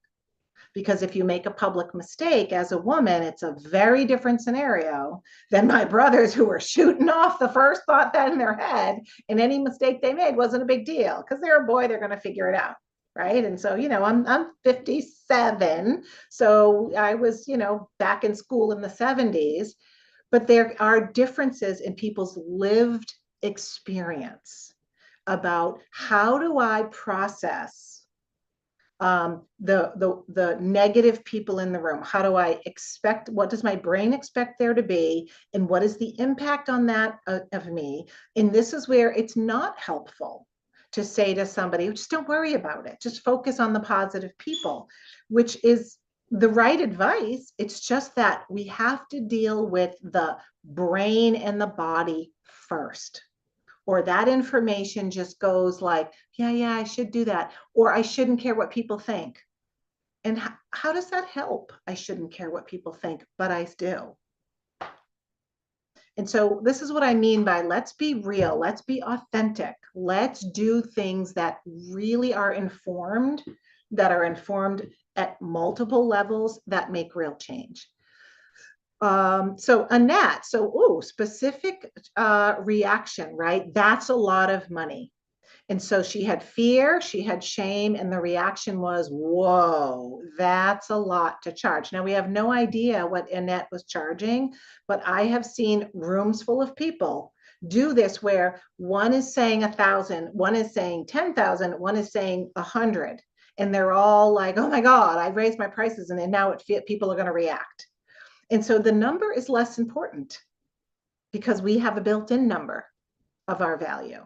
Because if you make a public mistake as a woman, it's a very different scenario than my brothers, who were shooting off the first thought that in their head, and any mistake they made wasn't a big deal because they're a boy, they're going to figure it out. Right. And so, I'm 57. So I was, back in school in the 70s, but there are differences in people's lived experience about how do I process the negative people in the room. How do I expect, what does my brain expect there to be, and what is the impact on that of me? And this is where it's not helpful to say to somebody, just don't worry about it, just focus on the positive people, which is the right advice. It's just that we have to deal with the brain and the body first, or that information just goes like, yeah, I should do that, or I shouldn't care what people think. And how does that help? I shouldn't care what people think, but I do. And so this is what I mean by, let's be real, let's be authentic, let's do things that really are informed, at multiple levels, that make real change. So Annette, specific reaction, right? That's a lot of money. And so she had fear, she had shame, and the reaction was, whoa, that's a lot to charge. Now, we have no idea what Annette was charging, but I have seen rooms full of people do this where one is saying 1,000, one is saying 10,000, one is saying 100. And they're all like, oh my God, I've raised my prices and now people are going to react. And so the number is less important because we have a built-in number of our value.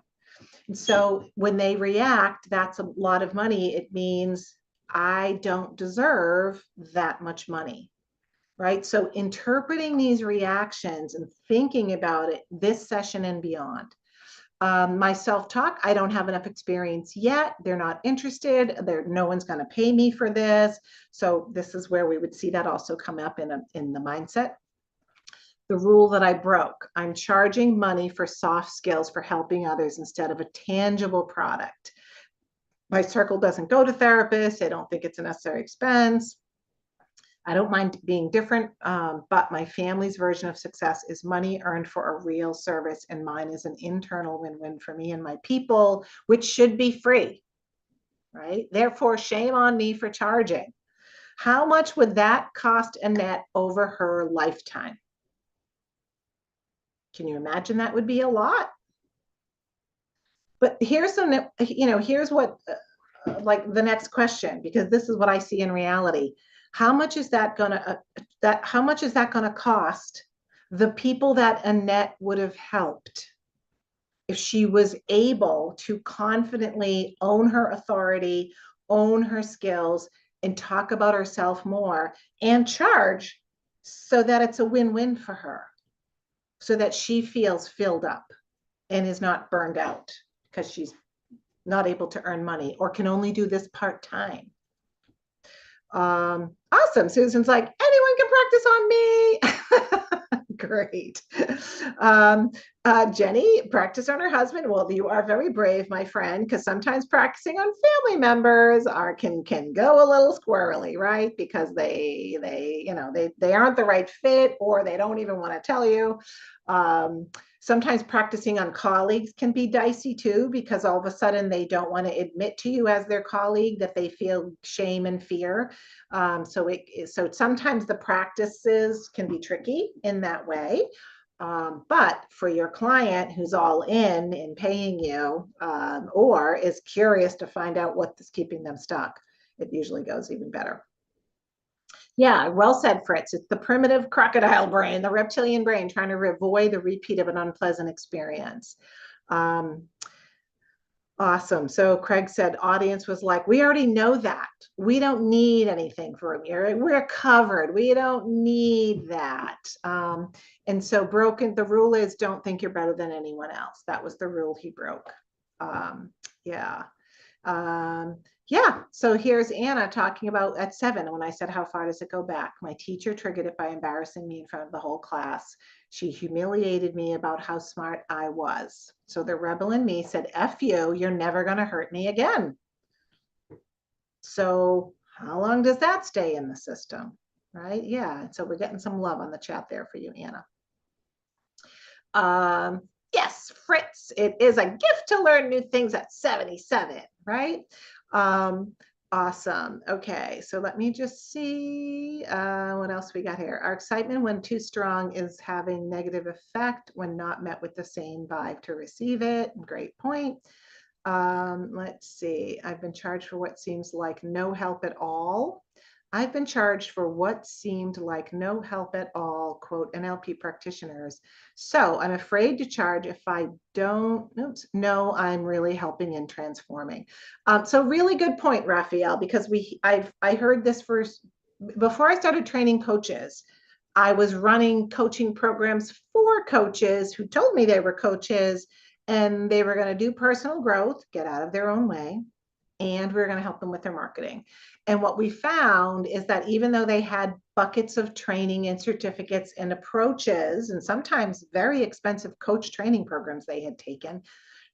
And so when they react, that's a lot of money. It means I don't deserve that much money, right? So interpreting these reactions and thinking about it this session and beyond. My self-talk, I don't have enough experience yet. They're not interested. No one's going to pay me for this. So this is where we would see that also come up in the mindset. The rule that I broke. I'm charging money for soft skills for helping others instead of a tangible product. My circle doesn't go to therapists. They don't think it's a necessary expense. I don't mind being different, but my family's version of success is money earned for a real service, and mine is an internal win-win for me and my people, which should be free, right? Therefore, shame on me for charging. How much would that cost Annette over her lifetime? Can you imagine? That would be a lot. But here's here's what, like the next question, because this is what I see in reality. How much is that gonna cost the people that Annette would have helped if she was able to confidently own her authority, own her skills, and talk about herself more and charge so that it's a win-win for her, so that she feels filled up and is not burned out because she's not able to earn money or can only do this part-time. Awesome. Susan's like, anyone can practice on me. Great. Jenny, practice on her husband. Well, you are very brave, my friend, because sometimes practicing on family members can go a little squirrely, right? Because they aren't the right fit, or they don't even want to tell you. Sometimes practicing on colleagues can be dicey too, because all of a sudden they don't want to admit to you as their colleague that they feel shame and fear. So sometimes the practices can be tricky in that way. But for your client who's all in paying you, or is curious to find out what is keeping them stuck, it usually goes even better. Yeah, well said, Fritz. It's the primitive crocodile brain, the reptilian brain, trying to avoid the repeat of an unpleasant experience. Awesome. So Craig said, audience was like, we already know that. We don't need anything from you. We're covered. We don't need that. And so the rule is don't think you're better than anyone else. That was the rule he broke. Yeah. Yeah, so here's Anna talking about at 7, when I said, how far does it go back? My teacher triggered it by embarrassing me in front of the whole class. She humiliated me about how smart I was. So the rebel in me said, F you, you're never going to hurt me again. So how long does that stay in the system, right? Yeah, so we're getting some love on the chat there for you, Anna. Yes, Fritz, it is a gift to learn new things at 77, right? Awesome. Okay, so let me just see what else we got here. Our excitement when too strong is having negative effect when not met with the same vibe to receive it. Great point. Let's see. I've been charged for what seems like no help at all. I've been charged for what seemed like no help at all, quote, NLP practitioners. So I'm afraid to charge if I don't know I'm really helping and transforming. So really good point, Raphael, because I heard this first, before I started training coaches. I was running coaching programs for coaches who told me they were coaches and they were going to do personal growth, get out of their own way, and we were going to help them with their marketing. And what we found is that even though they had buckets of training and certificates and approaches, and sometimes very expensive coach training programs they had taken,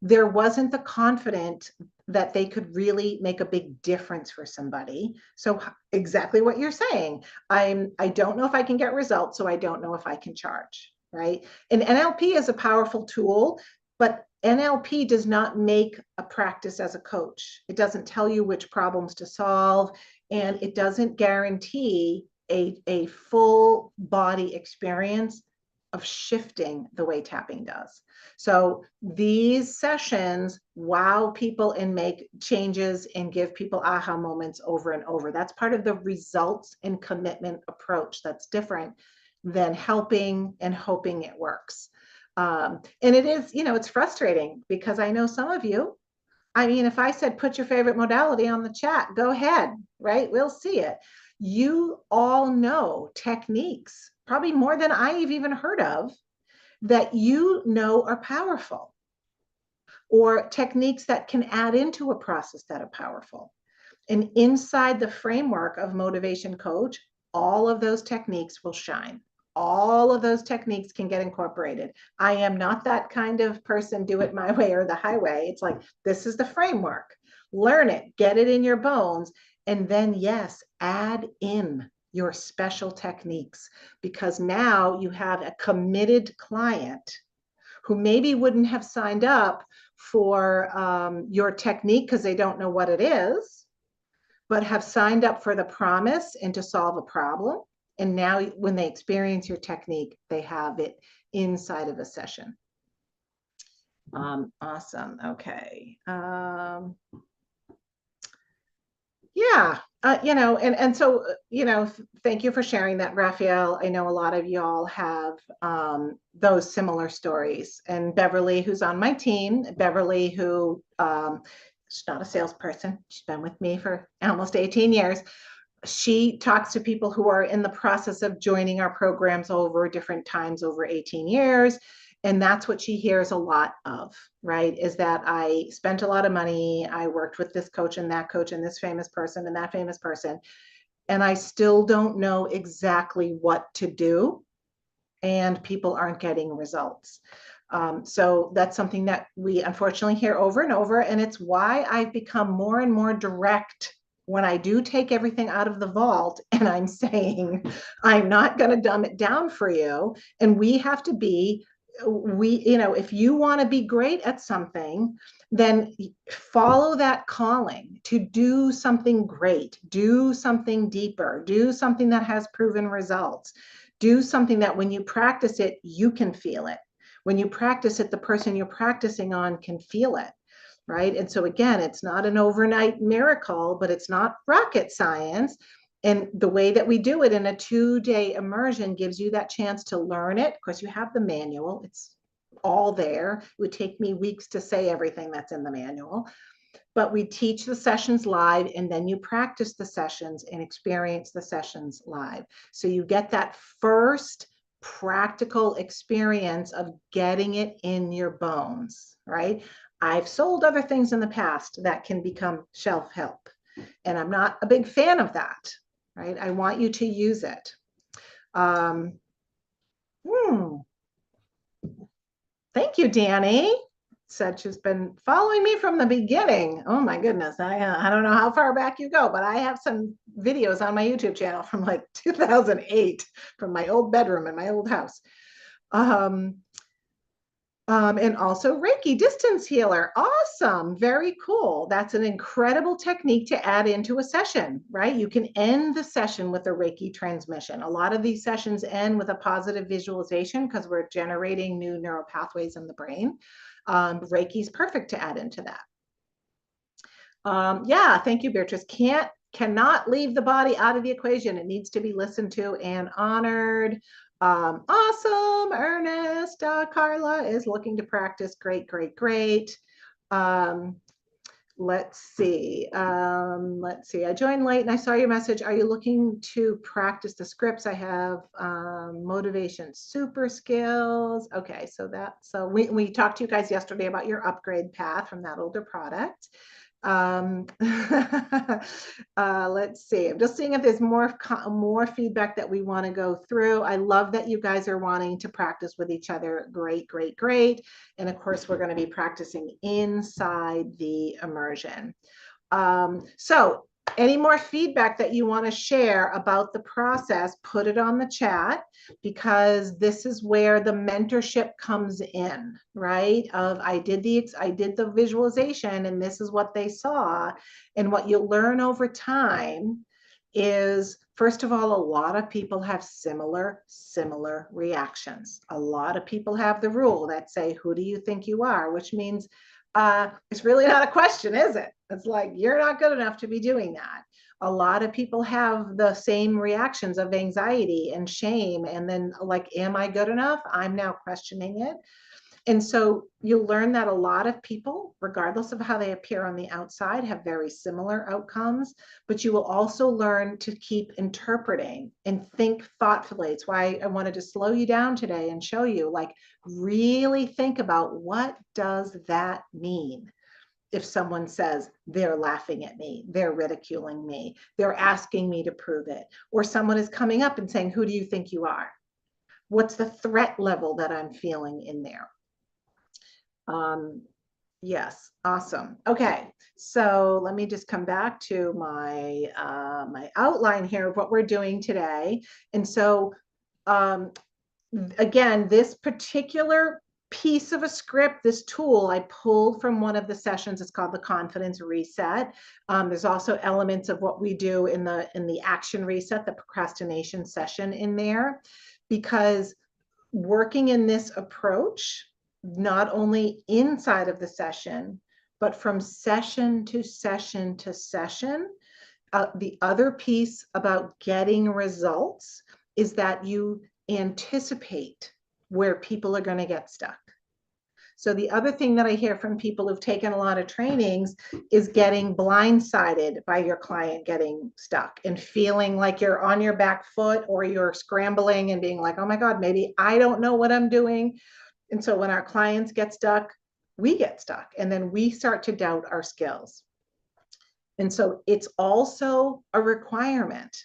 there wasn't the confidence that they could really make a big difference for somebody. So exactly what you're saying. I don't know if I can get results, so I don't know if I can charge, right? And NLP is a powerful tool, but NLP does not make a practice as a coach. It doesn't tell you which problems to solve, and it doesn't guarantee a full body experience of shifting the way tapping does. So these sessions wow people and make changes and give people aha moments over and over. That's part of the results and commitment approach that's different than helping and hoping it works. And it is, it's frustrating because I know some of you, I mean, if I said put your favorite modality on the chat, go ahead, right? We'll see it. You all know techniques, probably more than I've even heard of, that you know are powerful, or techniques that can add into a process that are powerful. And inside the framework of Motivation Coach, all of those techniques will shine. All of those techniques can get incorporated. I am not that kind of person, do it my way or the highway. It's like, this is the framework. Learn it, get it in your bones, and then, yes, add in your special techniques, because now you have a committed client who maybe wouldn't have signed up for your technique because they don't know what it is, but have signed up for the promise and to solve a problem. And now when they experience your technique, they have it inside of a session. Awesome. Okay. Yeah. And so, thank you for sharing that, Raphael. I know a lot of y'all have those similar stories. And Beverly, who's on my team, Beverly, who she's not a salesperson. She's been with me for almost 18 years. She talks to people who are in the process of joining our programs over different times over 18 years. And that's what she hears a lot of, right? Is that I spent a lot of money. I worked with this coach and this famous person and that famous person. And I still don't know exactly what to do. And people aren't getting results. So that's something that we unfortunately hear over and over. And it's why I've become more and more direct when I do take everything out of the vault and I'm saying, I'm not going to dumb it down for you. And we have to be, if you want to be great at something, then follow that calling to do something great, do something deeper, do something that has proven results, do something that when you practice it, you can feel it. When you practice it, the person you're practicing on can feel it, right? And so again, it's not an overnight miracle, but it's not rocket science. And the way that we do it in a 2-day immersion gives you that chance to learn it. Of course, you have the manual. It's all there. It would take me weeks to say everything that's in the manual. But we teach the sessions live, and then you practice the sessions and experience the sessions live. So you get that first practical experience of getting it in your bones, right? I've sold other things in the past that can become shelf help, and I'm not a big fan of that, right? I want you to use it. Thank you, Danny. Said she's been following me from the beginning. Oh my goodness. I don't know how far back you go, but I have some videos on my YouTube channel from like 2008 from my old bedroom in my old house. And also Reiki distance healer. Awesome. Very cool. That's an incredible technique to add into a session, right? You can end the session with a Reiki transmission. A lot of these sessions end with a positive visualization because we're generating new neural pathways in the brain. Reiki is perfect to add into that. Yeah, thank you, Beatrice. Cannot leave the body out of the equation. It needs to be listened to and honored. Awesome, Ernest. Carla is looking to practice. Great, great, great. Let's see. I joined late and I saw your message. Are you looking to practice the scripts? I have motivation super skills. Okay, so we talked to you guys yesterday about your upgrade path from that older product. Let's see. I'm just seeing if there's more feedback that we want to go through. I love that you guys are wanting to practice with each other. Great, great, great. And of course, we're going to be practicing inside the immersion. So any more feedback that you want to share about the process, put it on the chat, because this is where the mentorship comes in, right? I did the visualization and this is what they saw. And what you'll learn over time is, first of all, a lot of people have similar reactions. A lot of people have the rule that say, who do you think you are? Which means it's really not a question, is it? It's like, you're not good enough to be doing that. A lot of people have the same reactions of anxiety and shame. And then like, am I good enough? I'm now questioning it. And so you'll learn that a lot of people, regardless of how they appear on the outside, have very similar outcomes, but you will also learn to keep interpreting and think thoughtfully. It's why I wanted to slow you down today and show you, like, really think about, what does that mean? If someone says they're laughing at me, they're ridiculing me, they're asking me to prove it, or someone is coming up and saying, who do you think you are? What's the threat level that I'm feeling in there? Yes, awesome. Okay, so let me just come back to my outline here of what we're doing today. And so again, this particular piece of a script, this tool, I pulled from one of the sessions. It's called the Confidence Reset. There's also elements of what we do in the action reset, the procrastination session in there, because working in this approach, not only inside of the session, but from session to session to session. The other piece about getting results is that you anticipate where people are going to get stuck. So the other thing that I hear from people who've taken a lot of trainings is getting blindsided by your client getting stuck and feeling like you're on your back foot, or you're scrambling and being like, oh my God, maybe I don't know what I'm doing. And so when our clients get stuck, we get stuck, and then we start to doubt our skills. And so it's also a requirement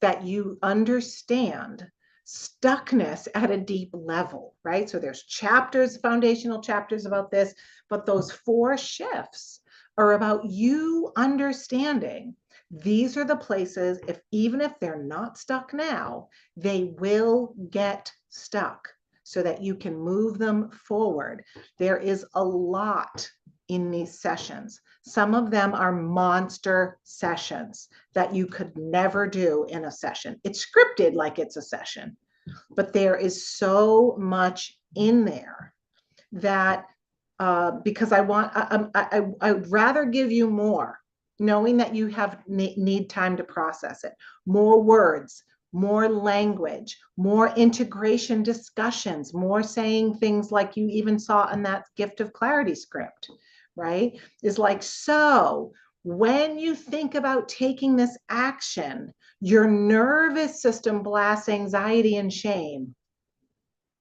that you understand stuckness at a deep level, right? So there's chapters, foundational chapters about this, but those 4 shifts are about you understanding these are the places, even if they're not stuck now, they will get stuck, so that you can move them forward. There is a lot in these sessions. Some of them are monster sessions that you could never do in a session. It's scripted like it's a session, but there is so much in there that because I'd rather give you more, knowing that you need time to process it, more words, more language, more integration discussions, more saying things like you even saw in that gift of clarity script, right? Is like, so when you think about taking this action, your nervous system blasts anxiety and shame.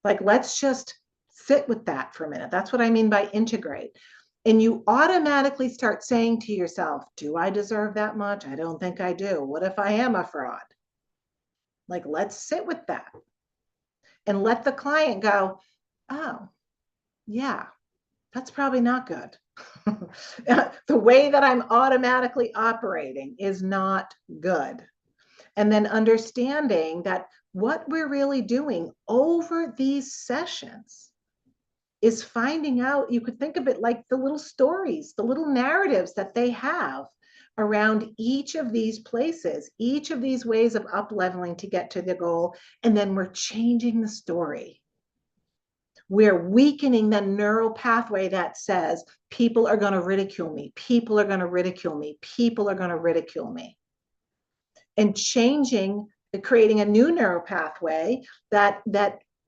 Like, let's just sit with that for a minute. That's what I mean by integrate. And you automatically start saying to yourself, do I deserve that much? I don't think I do. What if I am a fraud? Like, let's sit with that and let the client go, oh, yeah, that's probably not good. The way that I'm automatically operating is not good. And then understanding that what we're really doing over these sessions is finding out, you could think of it like the little stories, the little narratives that they have around each of these places, each of these ways of up leveling to get to the goal. And then we're changing the story. We're weakening the neural pathway that says people are going to ridicule me, people are going to ridicule me, people are going to ridicule me. And changing, creating a new neural pathway that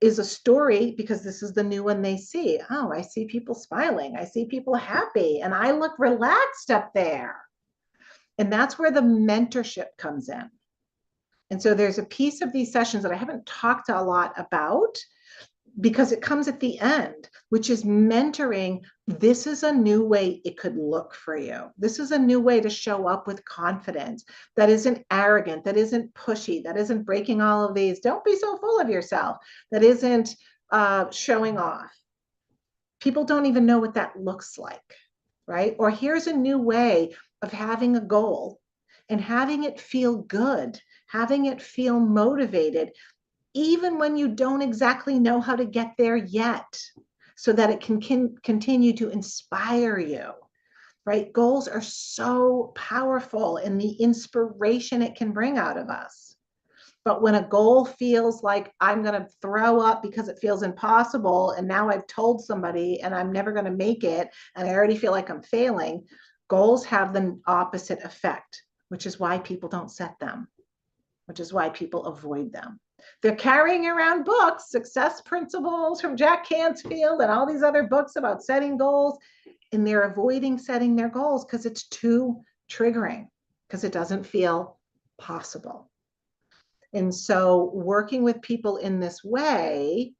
is a story, because this is the new one they see. Oh, I see people smiling, I see people happy, and I look relaxed up there. And that's where the mentorship comes in. And so there's a piece of these sessions that I haven't talked a lot about, because it comes at the end, which is mentoring this is a new way it could look for you. This is a new way to show up with confidence that isn't arrogant, that isn't pushy, that isn't breaking all of these. Don't be so full of yourself. That isn't showing off. People don't even know what that looks like, right? Or here's a new way of having a goal and having it feel good, having it feel motivated, even when you don't exactly know how to get there yet, so that it can continue to inspire you, right? Goals are so powerful in the inspiration it can bring out of us. But when a goal feels like I'm going to throw up because it feels impossible, and now I've told somebody and I'm never going to make it, and I already feel like I'm failing, goals have the opposite effect, which is why people don't set them, which is why people avoid them. They're carrying around books, Success Principles from Jack Canfield, and all these other books about setting goals, and they're avoiding setting their goals because it's too triggering, because it doesn't feel possible. And so working with people in this way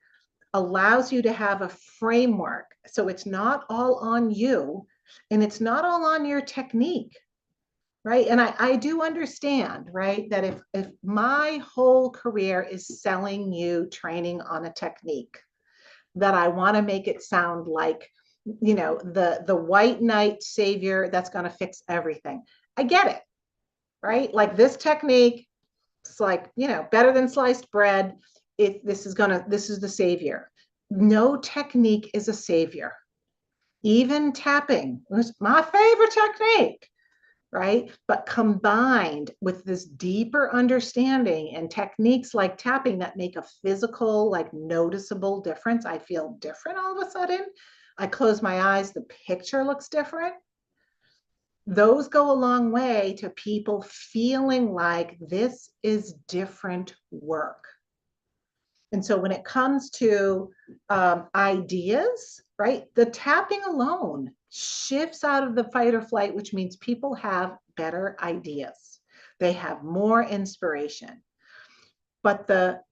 allows you to have a framework. So it's not all on you, and it's not all on your technique, right? And I do understand, right, that if my whole career is selling you training on a technique, that I want to make it sound like, the white knight savior that's going to fix everything. I get it, right? Like this technique, it's like, better than sliced bread. This is the savior. No technique is a savior. Even tapping was my favorite technique, right? But combined with this deeper understanding and techniques like tapping that make a physical, like noticeable difference. I feel different all of a sudden. I close my eyes, the picture looks different. Those go a long way to people feeling like this is different work. And so when it comes to ideas, right, the tapping alone shifts out of the fight or flight, which means people have better ideas. They have more inspiration. But the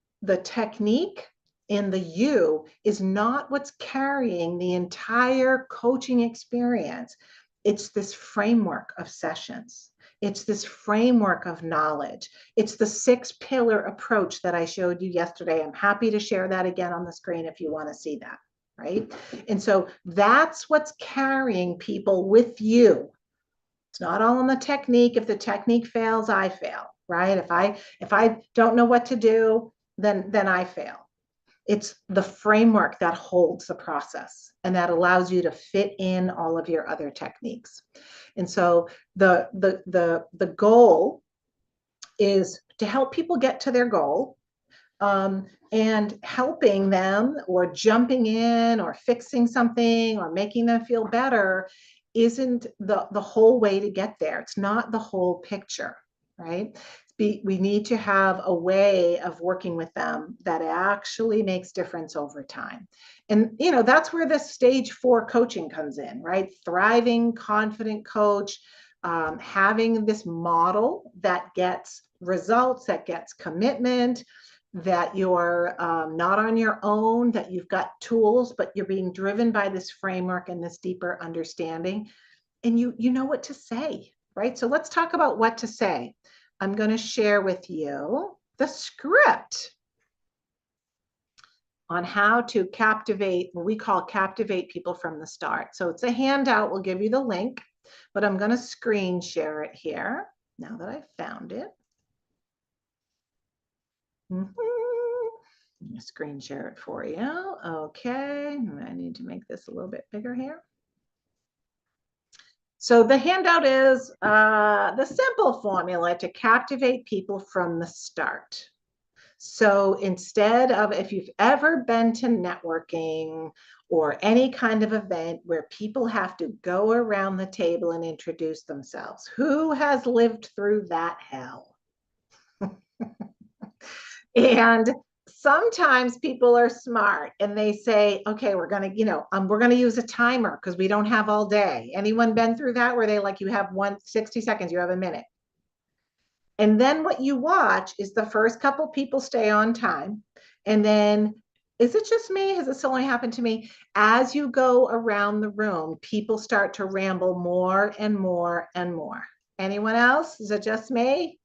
technique in the you is not what's carrying the entire coaching experience. It's this framework of sessions. It's this framework of knowledge. It's the 6-pillar approach that I showed you yesterday. I'm happy to share that again on the screen if you want to see that, right? And so that's what's carrying people with you. It's not all in the technique. If the technique fails, I fail, right? If I don't know what to do, then I fail. It's the framework that holds the process and that allows you to fit in all of your other techniques. And so the goal is to help people get to their goal, and helping them or jumping in or fixing something or making them feel better isn't the whole way to get there. It's not the whole picture, right? We need to have a way of working with them that actually makes difference over time. And, that's where the stage 4 coaching comes in, right? Thriving, confident coach, having this model that gets results, that gets commitment, that you're not on your own, that you've got tools, but you're being driven by this framework and this deeper understanding. And you know what to say, right? So let's talk about what to say. I'm going to share with you the script on how to captivate, what we call captivate people from the start. So it's a handout. We'll give you the link, but I'm going to screen share it here now that I've found it. Screen share it for you. Okay, I need to make this a little bit bigger here. So the handout is the simple formula to captivate people from the start. So instead of, if you've ever been to networking or any kind of event where people have to go around the table and introduce themselves, who has lived through that hell? And sometimes people are smart and they say, okay, we're going to use a timer because we don't have all day. Anyone been through that where you have 60 seconds, you have a minute. And then what you watch is the first couple people stay on time. And then Is it just me? Has this only happened to me? As you go around the room, people start to ramble more and more and more. Anyone else? Is it just me?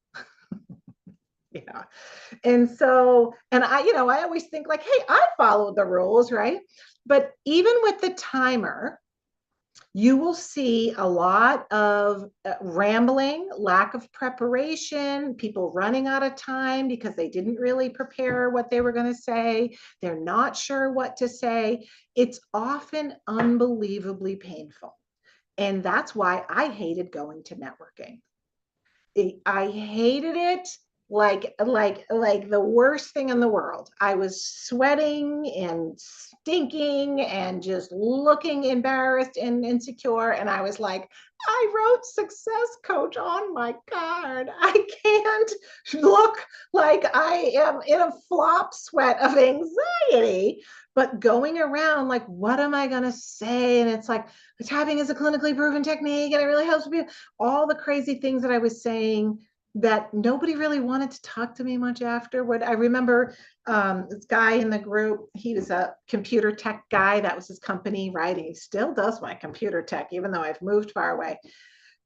Yeah. And so, and I always think like, hey, I followed the rules, right? But even with the timer, you will see a lot of rambling, lack of preparation, people running out of time because they didn't really prepare what they were going to say. They're not sure what to say. It's often unbelievably painful. And that's why I hated going to networking. I hated it like the worst thing in the world. I was sweating and stinking and just looking embarrassed and insecure. And I was like, I wrote success coach on my card. I can't look like I am in a flop sweat of anxiety. But going around, like, what am I going to say? And it's like, tapping is a clinically proven technique and it really helps people. All the crazy things that I was saying that nobody really wanted to talk to me much afterward. I remember this guy in the group, he was a computer tech guy. That was his company, right? And he still does my computer tech, even though I've moved far away.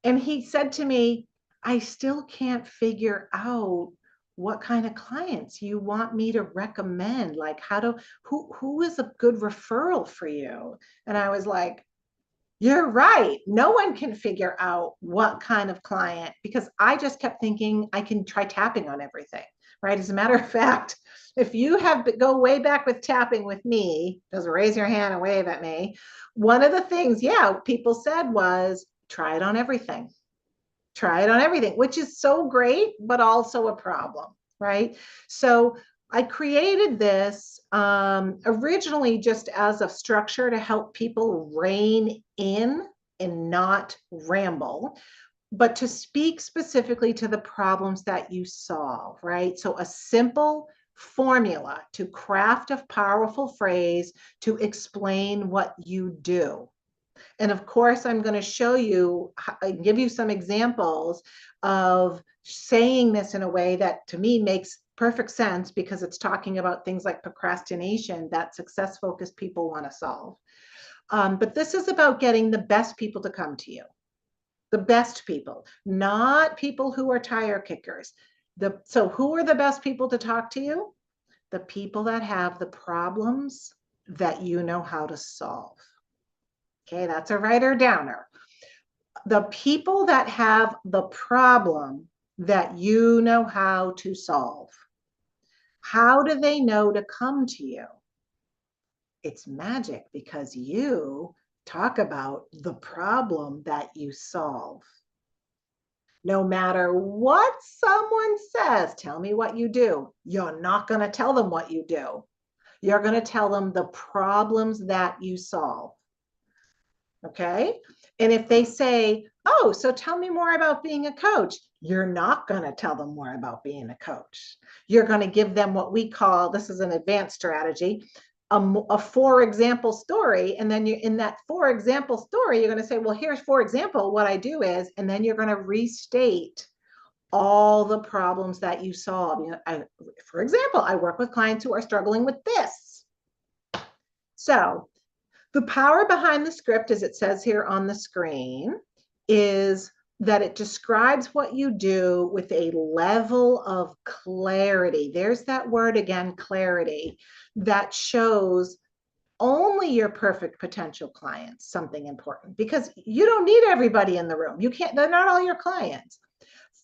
And he said to me, I still can't figure out what kind of clients you want me to recommend. Like who is a good referral for you? And I was like, you're right. No one can figure out what kind of client because I just kept thinking I can try tapping on everything, right? As a matter of fact, if you have go way back with tapping with me, just raise your hand and wave at me. One of the things, yeah, people said was try it on everything. Try it on everything, which is so great, but also a problem, right? So I created this originally just as a structure to help people rein in and not ramble, but to speak specifically to the problems that you solve, right? So a simple formula to craft a powerful phrase to explain what you do. And of course, I'm going to show you, give you some examples of saying this in a way that to me makes perfect sense because it's talking about things like procrastination that success focused people want to solve. But this is about getting the best people to come to you, the best people, not people who are tire kickers. So who are the best people to talk to you? The people that have the problems that you know how to solve. Okay, that's a writer downer. The people that have the problem that you know how to solve. How do they know to come to you? It's magic because you talk about the problem that you solve. No matter what someone says, tell me what you do. You're not going to tell them what you do. You're going to tell them the problems that you solve. Okay. And if they say, oh, so tell me more about being a coach, you're not going to tell them more about being a coach. You're going to give them what we call, this is an advanced strategy, a for example story. And then you in that for example story, you're going to say, well, here's for example, what I do is, and then you're going to restate all the problems that you solve. For example, I work with clients who are struggling with this. So the power behind the script, as it says here on the screen, is that it describes what you do with a level of clarity. There's that word again, clarity, that shows only your perfect potential clients something important because you don't need everybody in the room. You can't, they're not all your clients.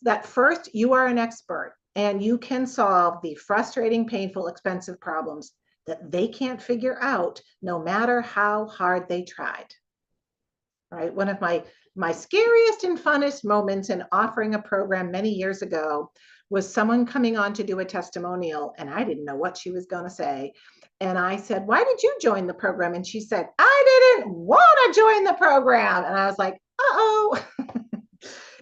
That first, you are an expert and you can solve the frustrating, painful, expensive problems that they can't figure out no matter how hard they tried. Right? One of my scariest and funnest moments in offering a program many years ago was someone coming on to do a testimonial and I didn't know what she was going to say. And I said, why did you join the program? And she said, I didn't want to join the program. And I was like, uh-oh.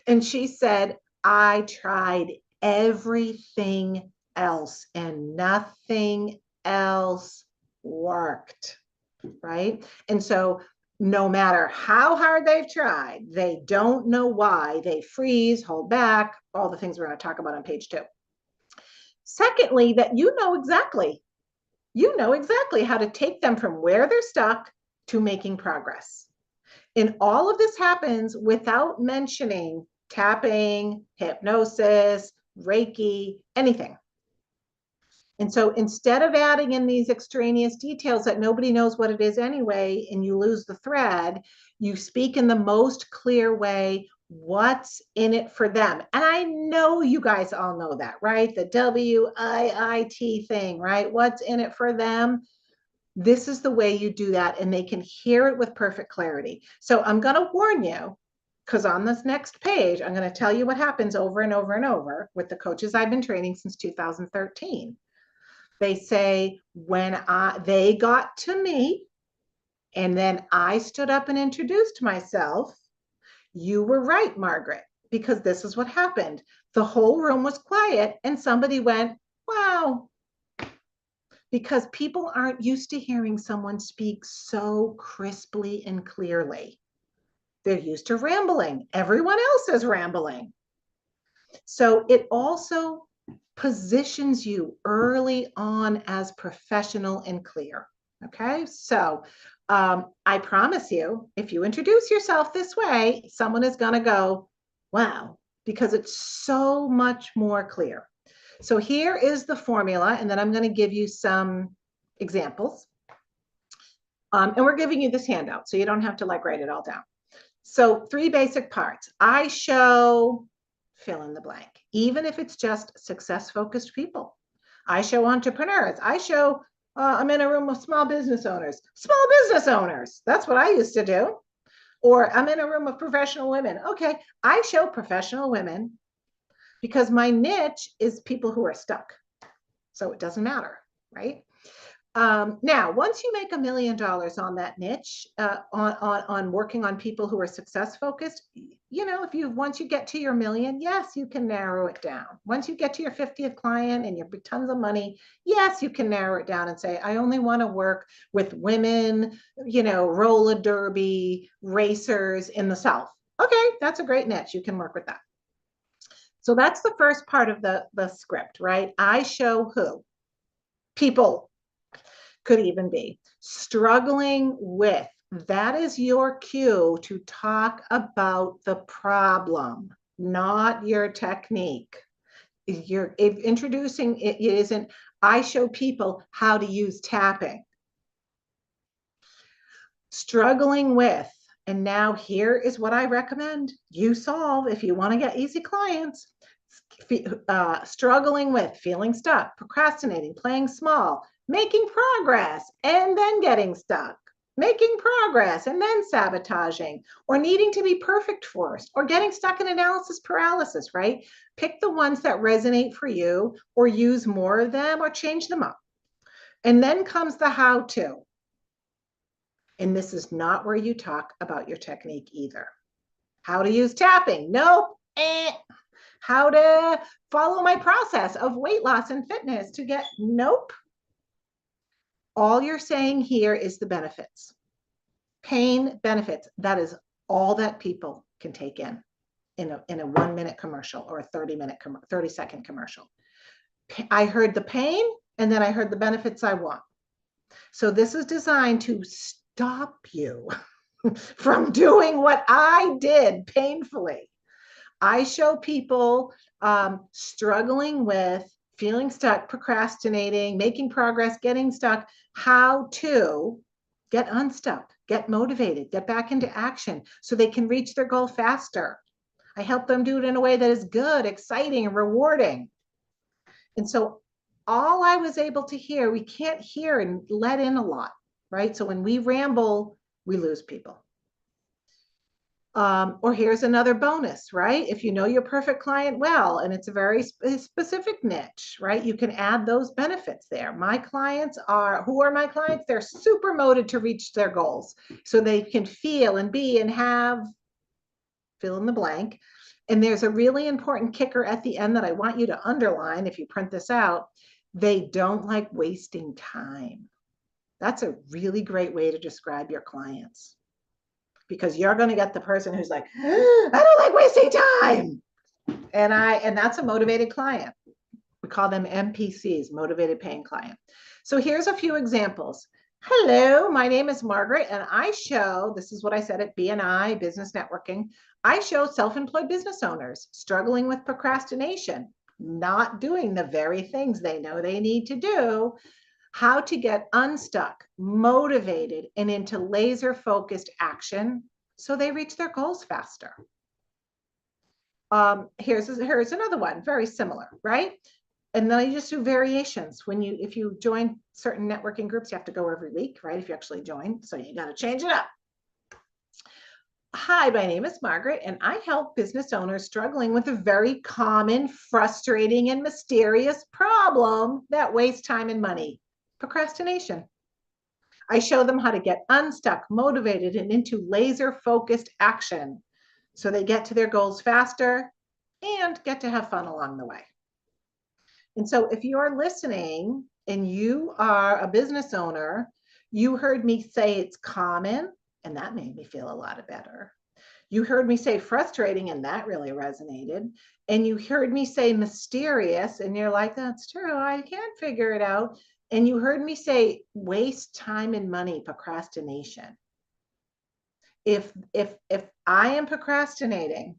And she said, I tried everything else and nothing else worked, right? And so no matter how hard they've tried, they don't know why, they freeze, hold back, all the things we're going to talk about on page 2. Secondly, that you know exactly you know exactly how to take them from where they're stuck to making progress. And all of this happens without mentioning tapping, hypnosis, Reiki, anything. And so instead of adding in these extraneous details that nobody knows what it is anyway, and you lose the thread, you speak in the most clear way what's in it for them. And I know you guys all know that, right? The WIIT thing, right? What's in it for them? This is the way you do that, and they can hear it with perfect clarity. So I'm going to warn you, because on this next page, I'm going to tell you what happens over and over and over with the coaches I've been training since 2013. They say, when they got to me, and then I stood up and introduced myself, you were right, Margaret, because this is what happened. The whole room was quiet, and somebody went, wow. Because people aren't used to hearing someone speak so crisply and clearly. They're used to rambling. Everyone else is rambling. So it also positions you early on as professional and clear. Okay, so I promise you, if you introduce yourself this way, someone is going to go, wow, because it's so much more clear. So here is the formula, and then I'm going to give you some examples. And we're giving you this handout, so you don't have to like write it all down. So 3 basic parts. I show fill in the blank, even if it's just success-focused people. I show entrepreneurs. I show, I'm in a room of small business owners. Small business owners. That's what I used to do. Or I'm in a room of professional women. Okay, I show professional women because my niche is people who are stuck. So it doesn't matter, right? Now, once you make $1 million on that niche, on working on people who are success focused, you know, once you get to your million, yes, you can narrow it down. Once you get to your 50th client and you have tons of money, yes, you can narrow it down and say, I only want to work with women, you know, roller derby racers in the South. Okay, that's a great niche. You can work with that. So that's the first part of the script, right? I show who? People. Could even be struggling with. That is your cue to talk about the problem, not your technique. If introducing it isn't, I show people how to use tapping. Struggling with, and now here is what I recommend you solve if you want to get easy clients. Struggling with, feeling stuck, procrastinating, playing small, making progress and then getting stuck, making progress and then sabotaging, or needing to be perfect first, or getting stuck in analysis paralysis, right? Pick the ones that resonate for you, or use more of them, or change them up. And then comes the how-to. And this is not where you talk about your technique either. How to use tapping? Nope. How to follow my process of weight loss and fitness to get, nope. All you're saying here is the benefits. Pain, benefits. That is all that people can take in a 1-minute commercial or a 30-second commercial. I heard the pain, and then I heard the benefits I want. So this is designed to stop you from doing what I did painfully. I show people struggling with, feeling stuck, procrastinating, making progress, getting stuck, how to get unstuck, get motivated, get back into action so they can reach their goal faster. I help them do it in a way that is good, exciting, and rewarding. And so all I was able to hear, we can't hear and let in a lot, right? So when we ramble, we lose people. Or here's another bonus, right? If you know your perfect client well, and it's a very specific niche, right? You can add those benefits there. My clients are, who are my clients? They're super motivated to reach their goals. So they can feel and be and have, fill in the blank. And there's a really important kicker at the end that I want you to underline if you print this out. They don't like wasting time. That's a really great way to describe your clients. Because you're going to get the person who's like, I don't like wasting time. And that's a motivated client. We call them MPCs, motivated paying client. So here's a few examples. Hello, my name is Margaret, and I show, this is what I said at BNI, Business Networking, I show self-employed business owners struggling with procrastination, not doing the very things they know they need to do, how to get unstuck, motivated, and into laser-focused action so they reach their goals faster. Here's another one, very similar, right? And then I just do variations. If you join certain networking groups, you have to go every week, right? If you actually join, so you got to change it up. Hi, my name is Margaret, and I help business owners struggling with a very common, frustrating, and mysterious problem that wastes time and money: procrastination. I show them how to get unstuck, motivated, and into laser-focused action so they get to their goals faster and get to have fun along the way. And so if you're listening and you are a business owner, you heard me say it's common, and that made me feel a lot better. You heard me say frustrating, and that really resonated. And you heard me say mysterious, and you're like, that's true, I can't figure it out. And you heard me say waste time and money, procrastination. If I am procrastinating,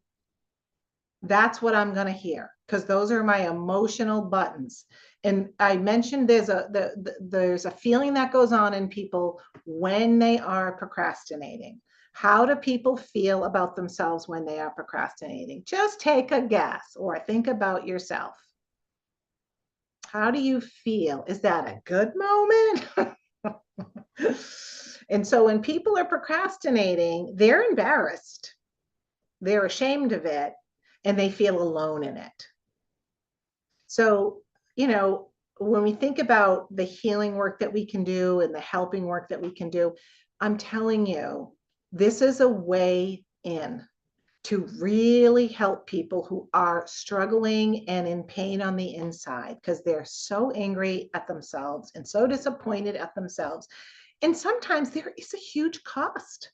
that's what I'm going to hear, because those are my emotional buttons. And I mentioned there's a feeling that goes on in people when they are procrastinating. How do people feel about themselves when they are procrastinating? Just take a guess or think about yourself. How do you feel? Is that a good moment? And so when people are procrastinating, they're embarrassed. They're ashamed of it, and they feel alone in it. So, when we think about the healing work that we can do and the helping work that we can do, I'm telling you, this is a way in to really help people who are struggling and in pain on the inside, because they're so angry at themselves and so disappointed at themselves. And sometimes there is a huge cost.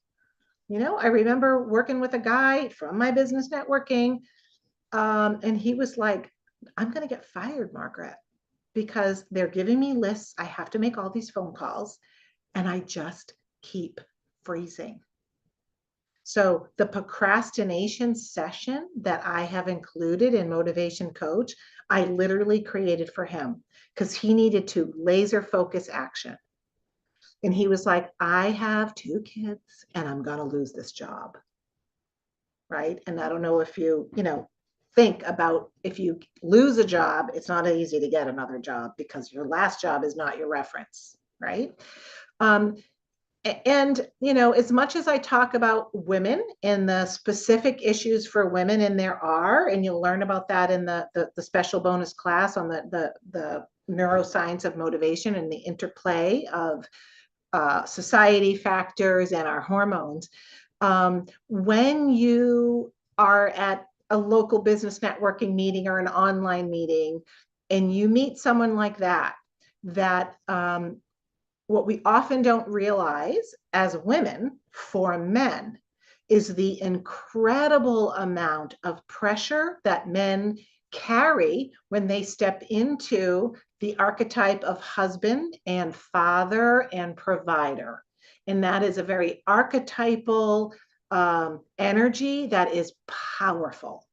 I remember working with a guy from my business networking, and he was like, I'm going to get fired, Margaret, because they're giving me lists. I have to make all these phone calls, and I just keep freezing. So the procrastination session that I have included in Motivation Coach, I literally created for him because he needed to laser focus action. And he was like, I have 2 kids and I'm going to lose this job. Right. And I don't know if think about, if you lose a job, it's not easy to get another job because your last job is not your reference. Right. And, as much as I talk about women and the specific issues for women, and there are, and you'll learn about that in the special bonus class on the neuroscience of motivation and the interplay of society factors and our hormones. When you are at a local business networking meeting or an online meeting, and you meet someone like that, what we often don't realize as women for men is the incredible amount of pressure that men carry when they step into the archetype of husband and father and provider. And that is a very archetypal energy that is powerful.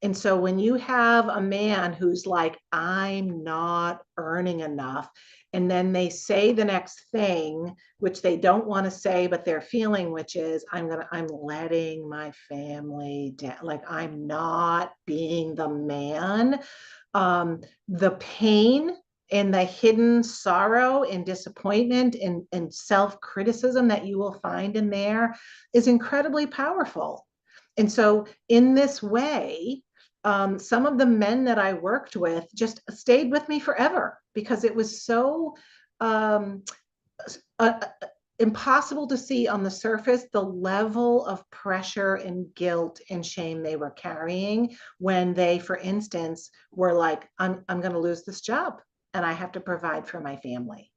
And so when you have a man who's like, I'm not earning enough, and then they say the next thing, which they don't want to say, but they're feeling, which is, I'm letting my family down. Like, I'm not being the man. The pain and the hidden sorrow and disappointment and self-criticism that you will find in there is incredibly powerful. And so in this way, some of the men that I worked with just stayed with me forever because it was so impossible to see on the surface the level of pressure and guilt and shame they were carrying when they, for instance, were like, I'm going to lose this job and I have to provide for my family.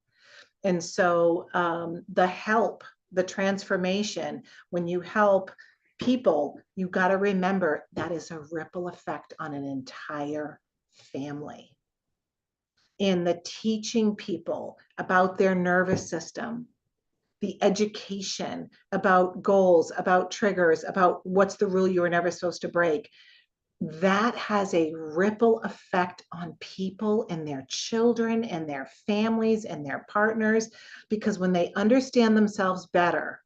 And so the transformation, when you help people, you got to remember that is a ripple effect on an entire family. in the teaching people about their nervous system, the education about goals, about triggers, about what's the rule you were never supposed to break. That has a ripple effect on people and their children and their families and their partners, because when they understand themselves better,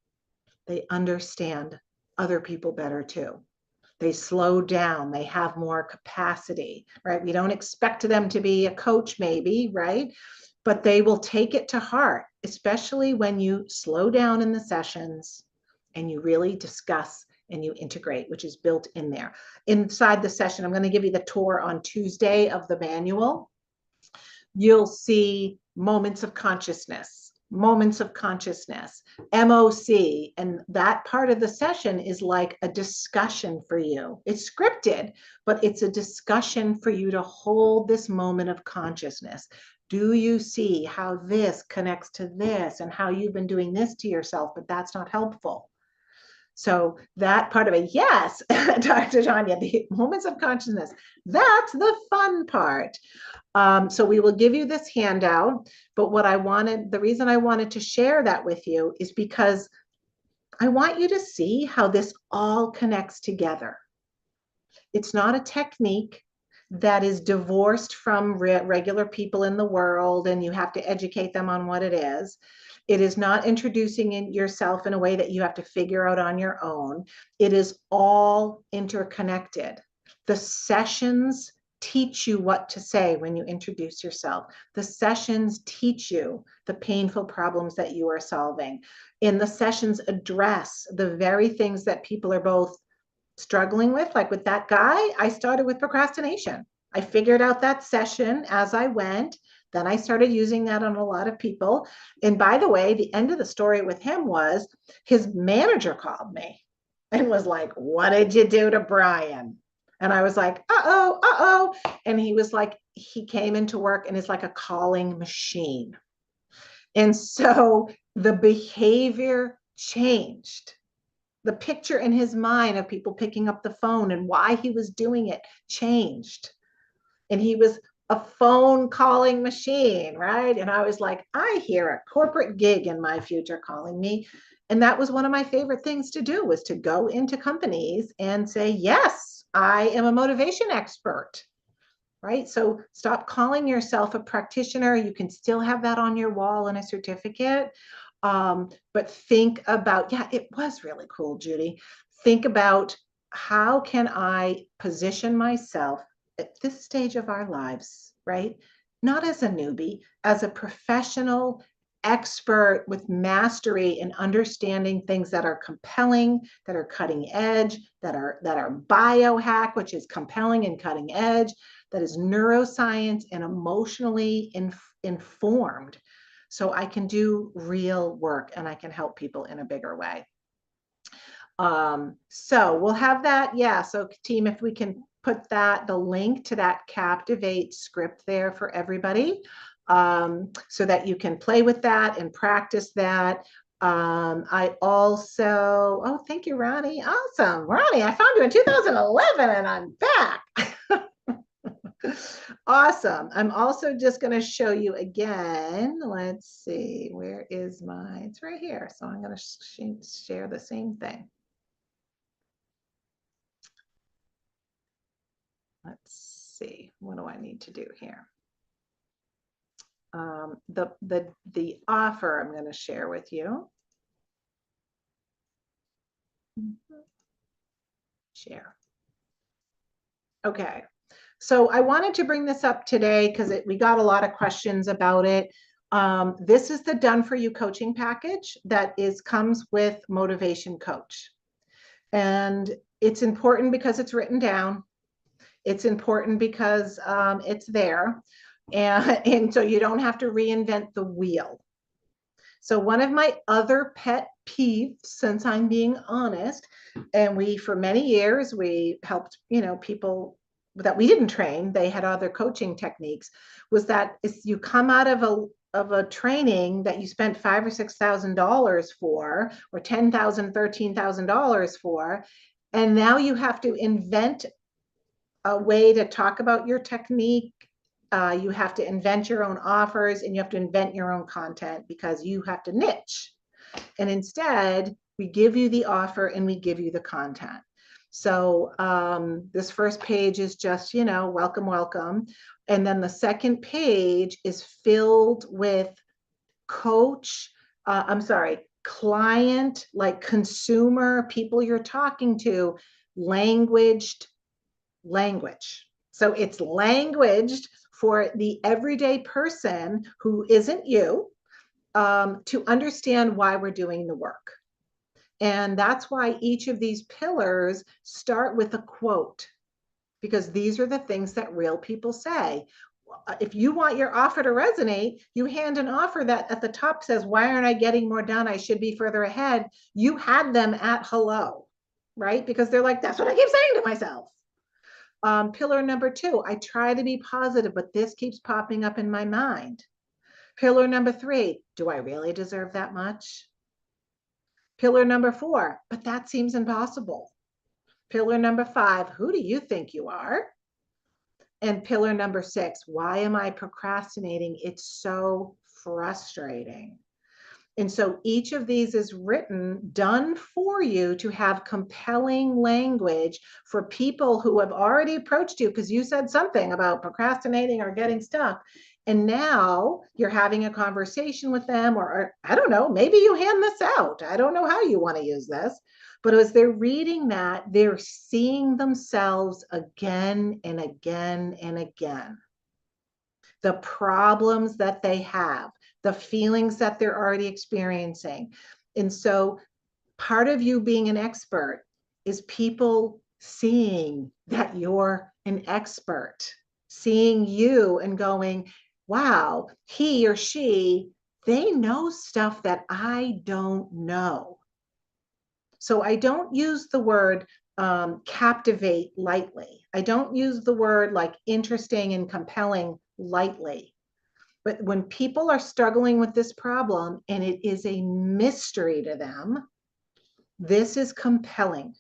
they understand other people better too. They slow down, they have more capacity, right? We don't expect them to be a coach, maybe, right? But they will take it to heart, especially when you slow down in the sessions and you really discuss and you integrate, which is built in there. Inside the session, I'm going to give you the tour on Tuesday of the manual. You'll see moments of consciousness, MOC, and that part of the session is like a discussion for you. It's scripted, but it's a discussion for you to hold this moment of consciousness. Do you see how this connects to this and how you've been doing this to yourself, but that's not helpful? So that part of it, yes, Dr. Tanya, the moments of consciousness, that's the fun part. So we will give you this handout, but the reason I wanted to share that with you is because I want you to see how this all connects together. It's not a technique that is divorced from regular people in the world and you have to educate them on what it is. It is not introducing yourself in a way that you have to figure out on your own. It is all interconnected. The sessions teach you what to say when you introduce yourself. The sessions teach you the painful problems that you are solving. In the sessions address the very things that people are both struggling with. Like with that guy, I started with procrastination. I figured out that session as I went. Then I started using that on a lot of people. And by the way, the end of the story with him was his manager called me and was like, "What did you do to Brian?" And I was like, uh-oh. And he was like, he came into work and is like a calling machine. And so the behavior changed. The picture in his mind of people picking up the phone and why he was doing it changed. And he was a phone calling machine, right? And I was like, I hear a corporate gig in my future calling me. And that was one of my favorite things to do, was to go into companies and say, yes, I am a motivation expert, right? So stop calling yourself a practitioner. You can still have that on your wall in a certificate. But think about, yeah, it was really cool, Judy. Think about, how can I position myself at this stage of our lives, right? Not as a newbie, as a professional expert with mastery in understanding things that are compelling, that are cutting edge, that are biohack, which is compelling and cutting edge, that is neuroscience and emotionally informed. So I can do real work and I can help people in a bigger way. So we'll have that. Yeah. So team, if we can put the link to that Captivate script there for everybody, so that you can play with that and practice that. I also, oh, thank you, Ronnie. Awesome. Ronnie, I found you in 2011 and I'm back. Awesome. I'm also just going to show you again. Let's see, where is it's right here. So I'm going to share the same thing. Let's see, what do I need to do here? The offer I'm going to share with you. Share. Okay. So I wanted to bring this up today because we got a lot of questions about it. This is the Done For You coaching package that comes with Motivation Coach. And it's important because it's written down. It's important because it's there. And so you don't have to reinvent the wheel. So one of my other pet peeves, since I'm being honest, and for many years, we helped, people that we didn't train, they had other coaching techniques, was that if you come out of a training that you spent $5,000 or $6,000 for, or $10,000, $13,000 for, and now you have to invent a way to talk about your technique You have to invent your own offers and you have to invent your own content because you have to niche. And instead, we give you the offer and we give you the content. So this first page is just, welcome, welcome. And then the second page is filled with client, like consumer, people you're talking to, language. So it's languaged for the everyday person who isn't you, to understand why we're doing the work. And that's why each of these pillars start with a quote, because these are the things that real people say. If you want your offer to resonate, you hand an offer that at the top says, why aren't I getting more done? I should be further ahead. You had them at hello, right? Because they're like, that's what I keep saying to myself. Pillar number 2, I try to be positive, but this keeps popping up in my mind. Pillar number 3, do I really deserve that much? Pillar number 4, but that seems impossible. Pillar number 5, who do you think you are? And pillar number 6, why am I procrastinating? It's so frustrating. And so each of these is done for you to have compelling language for people who have already approached you because you said something about procrastinating or getting stuck. And now you're having a conversation with them, or I don't know, maybe you hand this out. I don't know how you want to use this. But as they're reading that, they're seeing themselves again and again and again. The problems that they have, the feelings that they're already experiencing. And so part of you being an expert is people seeing that you're an expert, seeing you and going, wow, he or she, they know stuff that I don't know. So I don't use the word captivate lightly. I don't use the word like interesting and compelling lightly. But when people are struggling with this problem and it is a mystery to them, this is compelling,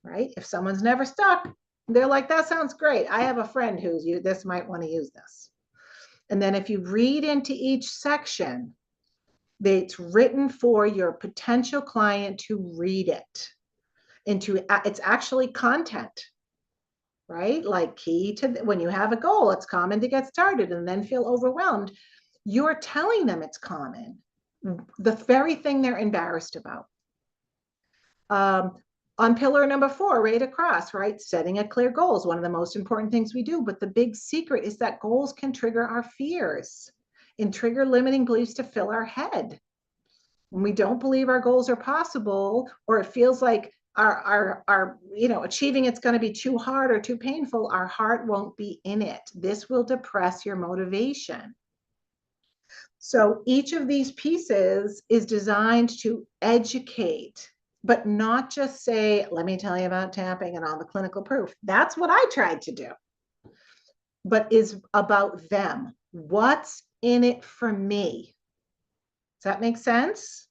right? If someone's never stuck, they're like, that sounds great. I have a friend who's this might want to use this. And then if you read into each section, it's written for your potential client to read it. It's actually content, right? Like key to when you have a goal, it's common to get started and then feel overwhelmed. You're telling them it's common, the very thing they're embarrassed about. On pillar number 4, right across, right? Setting a clear goal is one of the most important things we do. But the big secret is that goals can trigger our fears and trigger limiting beliefs to fill our head. When we don't believe our goals are possible, or it feels like our achieving it's going to be too hard or too painful, our heart won't be in it. This will depress your motivation. So each of these pieces is designed to educate, but not just say, let me tell you about tapping and all the clinical proof. That's what I tried to do, but is about them. What's in it for me? Does that make sense?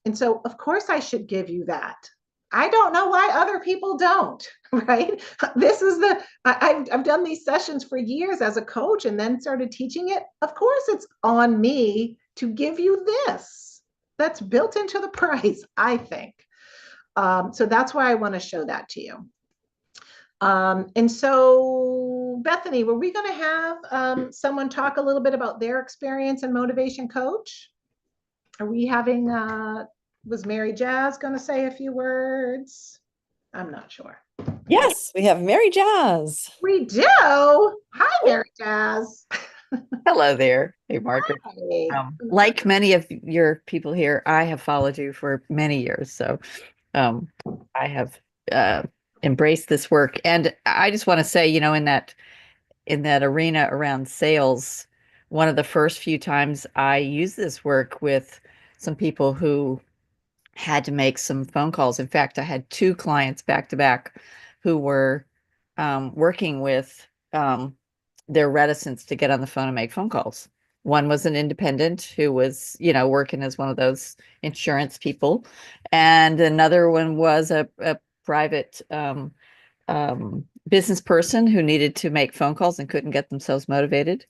And so, of course, I should give you that. I don't know why other people don't, right? I've done these sessions for years as a coach and then started teaching it. Of course, it's on me to give you this. That's built into the price, I think. So that's why I want to show that to you. And so, Bethany, were we going to have someone talk a little bit about their experience in motivation coach? Are we having, was Mary Jazz going to say a few words? I'm not sure. Yes, we have Mary Jazz. We do. Hi, Mary Jazz. Hello there. Hey, Margaret. Hi. Like many of your people here, I have followed you for many years. So I have embraced this work. And I just want to say, in that arena around sales, one of the first few times I used this work with some people who had to make some phone calls. In fact, I had 2 clients back to back who were working with their reticence to get on the phone and make phone calls. One was an independent who was, working as one of those insurance people, and another one was a private business person who needed to make phone calls and couldn't get themselves motivated.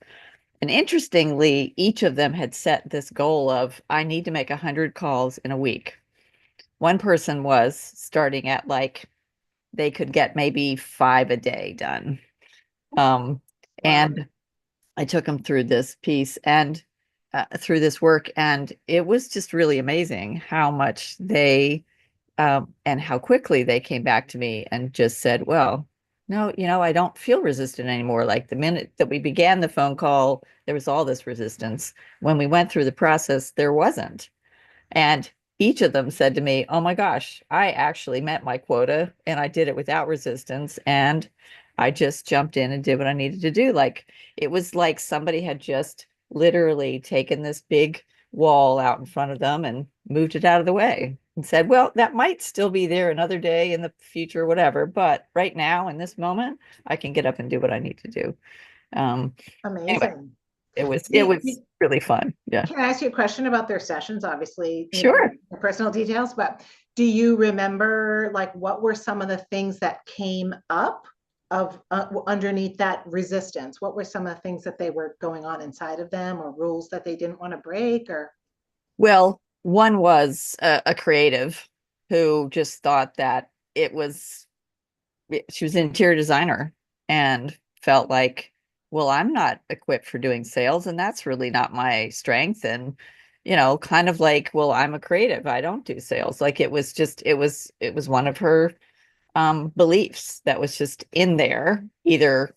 And interestingly, each of them had set this goal of, I need to make 100 calls in a week. One person was starting at like, they could get maybe 5 a day done. Um, Wow. and I took them through this piece and through this work, and it was just really amazing how much they and how quickly they came back to me and just said, well, no, I don't feel resistant anymore. Like the minute that we began the phone call, there was all this resistance. When we went through the process, there wasn't. And each of them said to me, oh my gosh, I actually met my quota and I did it without resistance. And I just jumped in and did what I needed to do. Like it was like somebody had just literally taken this big wall out in front of them and moved it out of the way and said, well, that might still be there another day in the future, whatever. But right now, in this moment, I can get up and do what I need to do. Um, anyway, Amazing. it was really fun. Yeah. Can I ask you a question about their sessions? Obviously, Sure. the personal details, but do you remember like what were some of the things that came up of underneath that resistance? What were some of the things that they were going on inside of them, or rules that they didn't want to break, or? Well, one was a creative who just thought that she was an interior designer and felt like, well, I'm not equipped for doing sales, and that's really not my strength. And, kind of like, well, I'm a creative. I don't do sales. Like it was one of her beliefs that was just in there, either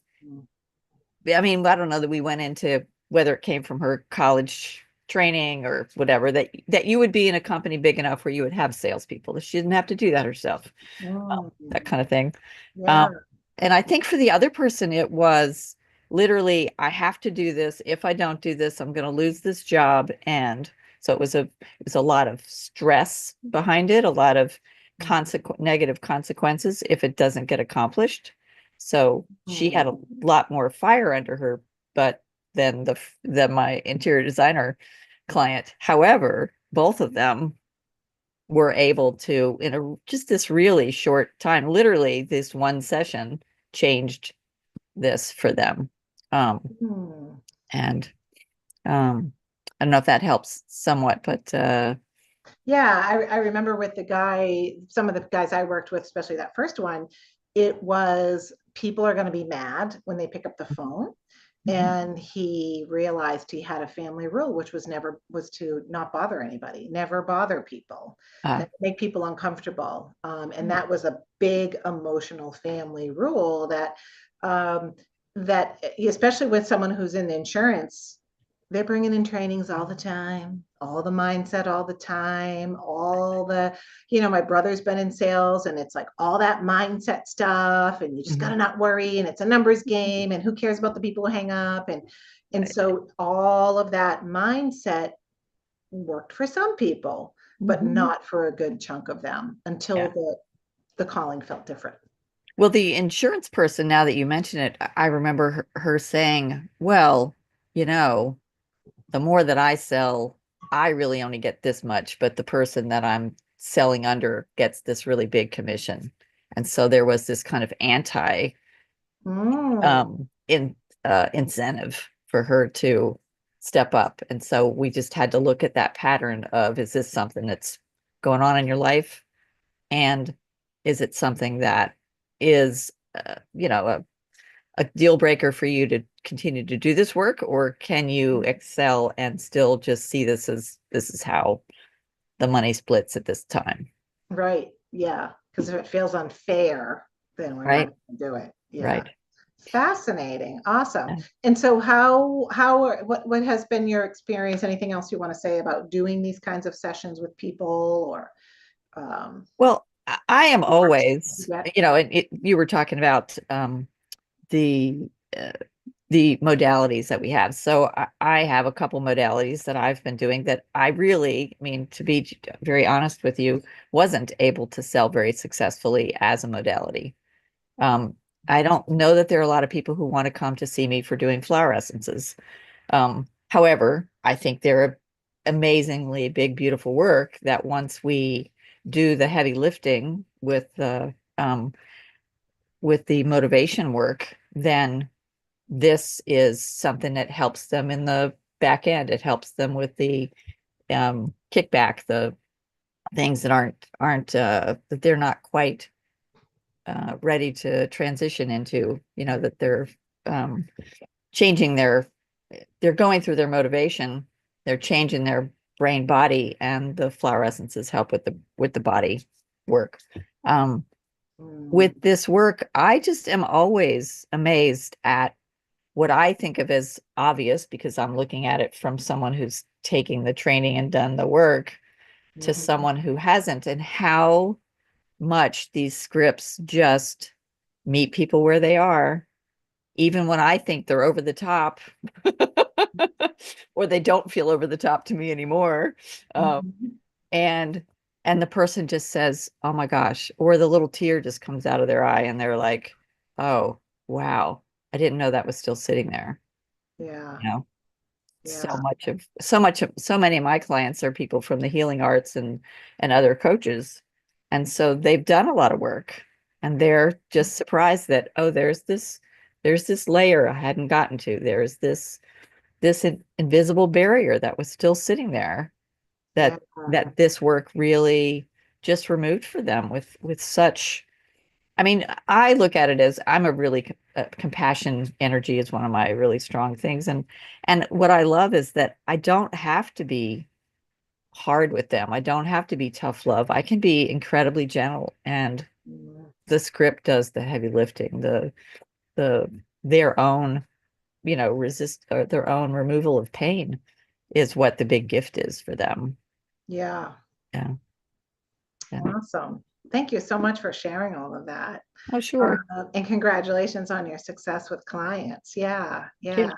I mean, I don't know that we went into whether it came from her college training or whatever, that you would be in a company big enough where you would have salespeople, that she didn't have to do that herself, Mm, that kind of thing. yeah. Um, and I think for the other person, it was literally, I have to do this. If I don't do this, I'm going to lose this job. And so it was a lot of stress behind it, a lot of negative consequences if it doesn't get accomplished. So she had Mm, a lot more fire under her, but than my interior designer client. However, both of them were able to, in just this really short time, literally this one session changed this for them. mm. And I don't know if that helps somewhat, but Yeah, I remember with the guy, some of the guys I worked with, especially that first one, it was people are going to be mad when they pick up the phone. mhm. And he realized he had a family rule, which was to not bother anybody, never bother people, uh, never make people uncomfortable. And that was a big emotional family rule um, that especially with someone who's in insurance, they're bringing in trainings all the time, all the mindset all the time, my brother's been in sales and it's like all that mindset stuff and you just got mhm. to not worry and it's a numbers game and who cares about the people who hang up and Right. so all of that mindset worked for some people, but Mhm. not for a good chunk of them Yeah. until the calling felt different. Well, the insurance person, now that you mention it, I remember her saying, well, you know, the more that I sell, I really only get this much, but the person that I'm selling under gets this really big commission. And so there was this kind of anti Mm, in incentive for her to step up. And so we just had to look at that pattern of, is this something that's going on in your life? And is it something that is, a deal breaker for you to continue to do this work, or can you excel and still just see this is how the money splits at this time? right. Yeah. Because if it feels unfair, then we're not Right. going to do it. Yeah. Right. Fascinating. Awesome. Yeah. And so what has been your experience? Anything else you want to say about doing these kinds of sessions with people or Well, I am works you always, get? you were talking about the uh, the modalities that we have. So I have a couple modalities that I've been doing that I really, I mean, to be very honest with you, wasn't able to sell very successfully as a modality. Um, I don't know that there are a lot of people who want to come to see me for doing flower essences. However, I think they're amazingly big, beautiful work that once we do the heavy lifting with the with the motivation work, then this is something that helps them in the back end. It helps them with the kickback, the things that aren't that they're not quite ready to transition into, that they're um, changing they're going through their motivation, they're changing their brain body, and the flower essences help with the body work. Um, Mm, with this work, I just am always amazed at what I think of as obvious because I'm looking at it from someone who's taking the training and done the work to mhm, someone who hasn't, and how much these scripts just meet people where they are, even when I think they're over the top, or they don't feel over the top to me anymore. Um, mhm. and and the person just says, "Oh my gosh," or the little tear just comes out of their eye, and they're like, "Oh, wow, I didn't know that was still sitting there." Yeah, You know, yeah, so many of my clients are people from the healing arts and other coaches, and so they've done a lot of work, and they're just surprised that, oh, there's this layer I hadn't gotten to. There's this invisible barrier that was still sitting there, yeah, that this work really just removed for them with such. I mean, I look at it as I'm a really compassion energy is one of my really strong things, and what I love is that I don't have to be hard with them. I don't have to be tough love. I can be incredibly gentle, and mm, the script does the heavy lifting, the their own, resist, or their own removal of pain is what the big gift is for them. yeah. Yeah. Yeah. Awesome. Thank you so much for sharing all of that. Oh, sure. And congratulations on your success with clients. Yeah, Thank yeah.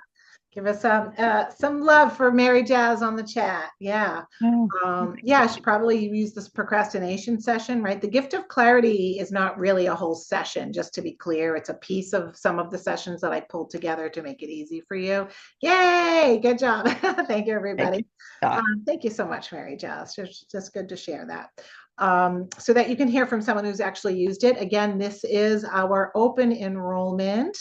Give us some love for Mary Jazz on the chat. Yeah. you. Yeah, I should probably use this procrastination session, right? The gift of clarity is not really a whole session, just to be clear. It's a piece of some of the sessions that I pulled together to make it easy for you. Yay, good job. Thank you, Thank you. everybody. Uh, Thank you so much, Mary Jazz. Just good to share that. So that you can hear from someone who's actually used it. Again, this is our open enrollment.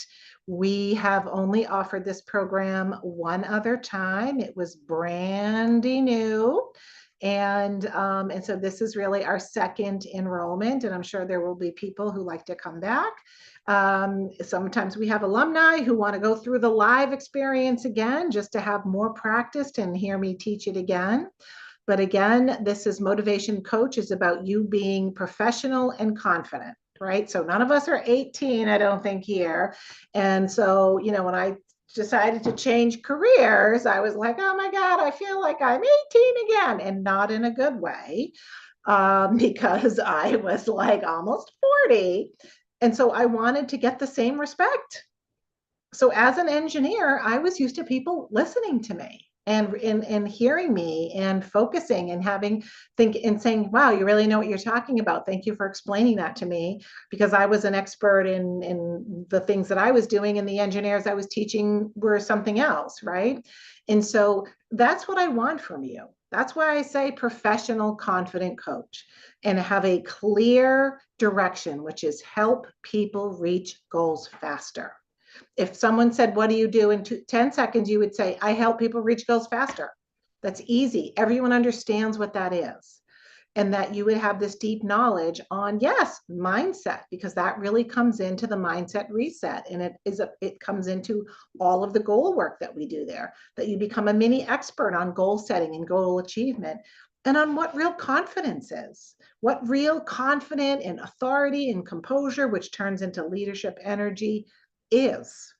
We have only offered this program one other time. It was brandy new. And so this is really our second enrollment, and I'm sure there will be people who like to come back. Sometimes we have alumni who want to go through the live experience again just to have more practice and hear me teach it again. But again, this is Motivation Coach is about you being professional and confident, right? So none of us are 18, I don't think, here. And so, when I decided to change careers, I was like, oh my God, I feel like I'm 18 again, and not in a good way, because I was like almost 40. And so I wanted to get the same respect. So as an engineer, I was used to people listening to me and hearing me and focusing and having think and saying, wow, you really know what you're talking about. Thank you for explaining that to me, because I was an expert in the things that I was doing, and the engineers I was teaching were something else, right? And so that's what I want from you. That's why I say professional, confident coach, and have a clear direction, which is help people reach goals faster. If someone said, what do you do in 10 seconds? You would say, I help people reach goals faster. That's easy. Everyone understands what that is. And that you would have this deep knowledge on, yes, mindset, because that really comes into the mindset reset. And it comes into all of the goal work that we do there, that you become a mini expert on goal setting and goal achievement, and on what real confidence is, what real confident and authority and composure, which turns into leadership energy, is.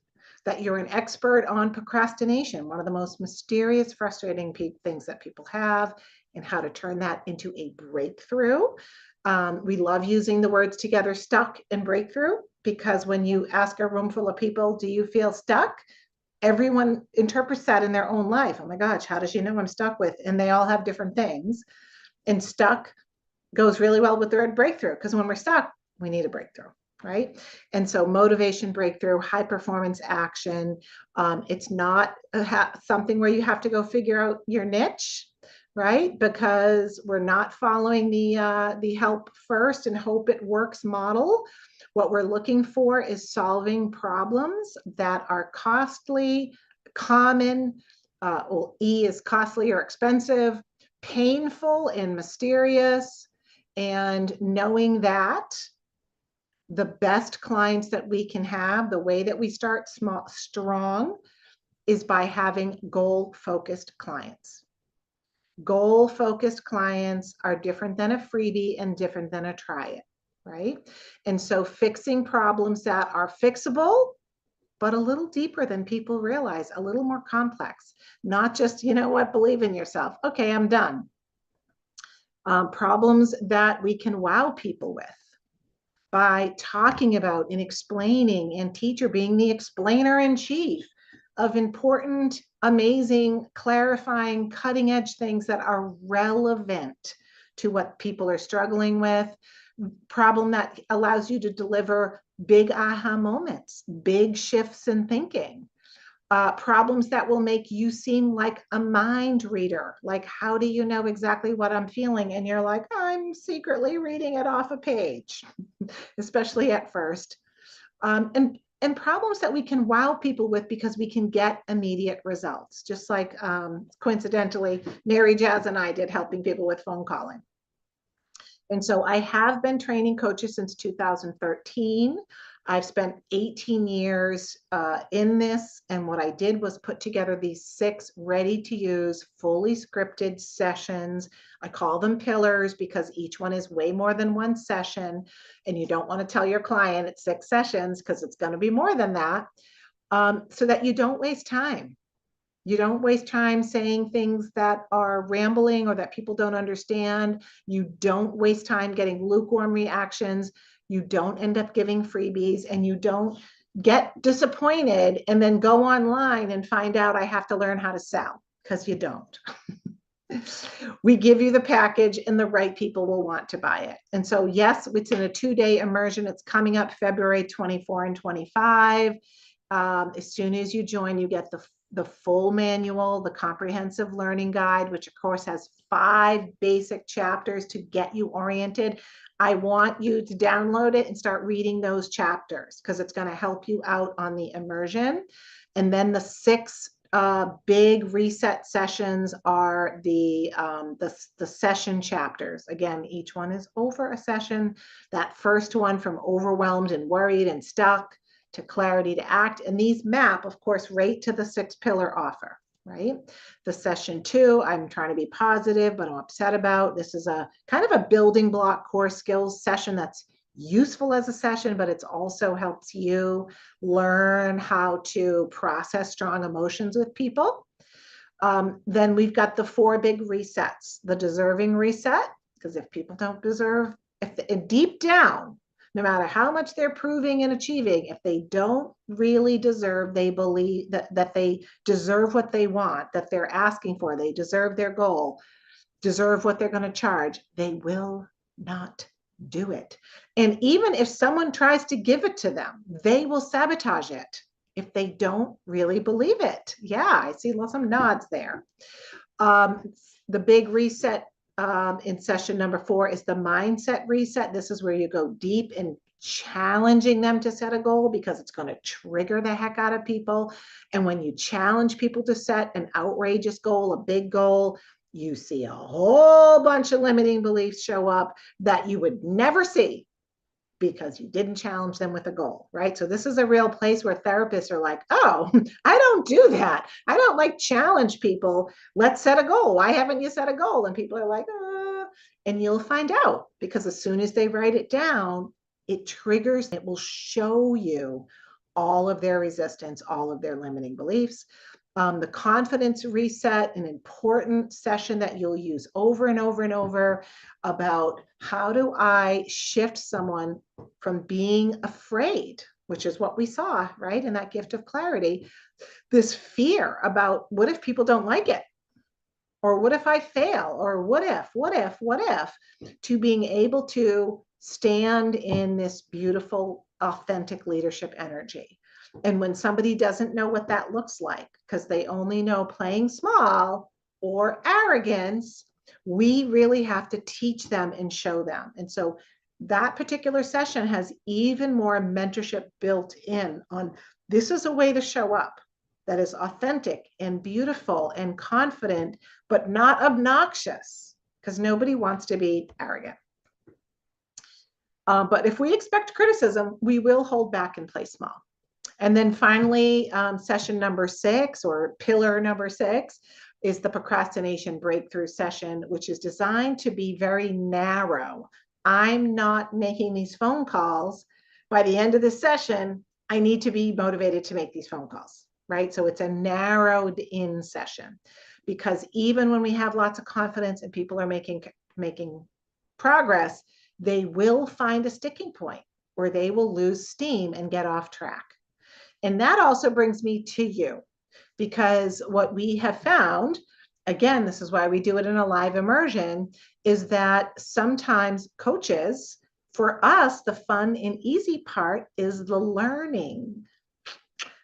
That you're an expert on procrastination, one of the most mysterious, frustrating things that people have, and how to turn that into a breakthrough. We love using the words together, stuck and breakthrough, because when you ask a room full of people, do you feel stuck? Everyone interprets that in their own life. Oh my gosh, how does she know I'm stuck with? And they all have different things. And stuck goes really well with the word breakthrough, because when we're stuck, we need a breakthrough, right? And so motivation breakthrough, high performance action. It's not something where you have to go figure out your niche, right? Because we're not following the help first and hope it works model. What we're looking for is solving problems that are costly, common, well, E is costly or expensive, painful and mysterious, and knowing that the best clients that we can have, the way that we start small, strong, is by having goal-focused clients. Goal-focused clients are different than a freebie and different than a try it, right? And so fixing problems that are fixable, but a little deeper than people realize, a little more complex, not just, you know what, believe in yourself. Okay, I'm done. Problems that we can wow people with by talking about and explaining, and teacher being the explainer in chief of important, amazing, clarifying, cutting edge things that are relevant to what people are struggling with. Problem that allows you to deliver big aha moments, big shifts in thinking. Problems that will make you seem like a mind reader. Like, how do you know exactly what I'm feeling? And you're like, I'm secretly reading it off a page, especially at first. And problems that we can wow people with because we can get immediate results, just like coincidentally, Mary Jazz and I did helping people with phone calling. And so I have been training coaches since 2013. I've spent 18 years in this. And what I did was put together these 6 ready to use, fully scripted sessions. I call them pillars because each one is way more than one session. And you don't want to tell your client it's 6 sessions because it's going to be more than that, so that you don't waste time. You don't waste time saying things that are rambling or that people don't understand. You don't waste time getting lukewarm reactions. You don't end up giving freebies, and you don't get disappointed and then go online and find out I have to learn how to sell, because you don't. We give you the package and the right people will want to buy it. And so, yes, it's in a 2-day immersion. It's coming up February 24 and 25. As soon as you join, you get the full manual, the comprehensive learning guide, which of course has 5 basic chapters to get you oriented. I want you to download it and start reading those chapters because it's going to help you out on the immersion. And then the 6 big reset sessions are the session chapters. Again, each one is over a session. That first one, from overwhelmed and worried and stuck to clarity to act. And these map, of course, right to the 6-pillar offer, right? The session 2, I'm trying to be positive, but I'm upset about. This is a kind of a building block core skills session that's useful as a session, but it also helps you learn how to process strong emotions with people. Then we've got the 4 big resets, the deserving reset, because if people don't deserve, if deep down, no matter how much they're proving and achieving, if they don't really deserve, they believe that they deserve what they want, that they're asking for, they deserve their goal, deserve what they're going to charge, they will not do it. And even if someone tries to give it to them, they will sabotage it if they don't really believe it. Yeah, I see some nods there. The big reset in session number 4 is the mindset reset. This is where you go deep in challenging them to set a goal, because it's going to trigger the heck out of people. And when you challenge people to set an outrageous goal, a big goal, you see a whole bunch of limiting beliefs show up that you would never see because you didn't challenge them with a goal, right? So this is a real place where therapists are like, oh, I don't do that. I don't like challenge people. Let's set a goal. Why haven't you set a goal? And people are like, and you'll find out, because as soon as they write it down, it triggers, it will show you all of their resistance, all of their limiting beliefs. The confidence reset, an important session that you'll use over and over and over, about how do I shift someone from being afraid, which is what we saw, right, in that gift of clarity, this fear about what if people don't like it, or what if I fail, or what if, to being able to stand in this beautiful, authentic leadership energy. And when somebody doesn't know what that looks like, because they only know playing small or arrogance, we really have to teach them and show them. And so that particular session has even more mentorship built in on this is a way to show up that is authentic and beautiful and confident, but not obnoxious, because nobody wants to be arrogant. But if we expect criticism, we will hold back and play small. And then finally, session number 6 or pillar number 6 is the procrastination breakthrough session, which is designed to be very narrow. I'm not making these phone calls. By the end of the session, I need to be motivated to make these phone calls, right? So it's a narrowed in session, because even when we have lots of confidence and people are making progress, they will find a sticking point where they will lose steam and get off track. And that also brings me to you, because what we have found, again, this is why we do it in a live immersion, is that sometimes coaches, for us, the fun and easy part is the learning,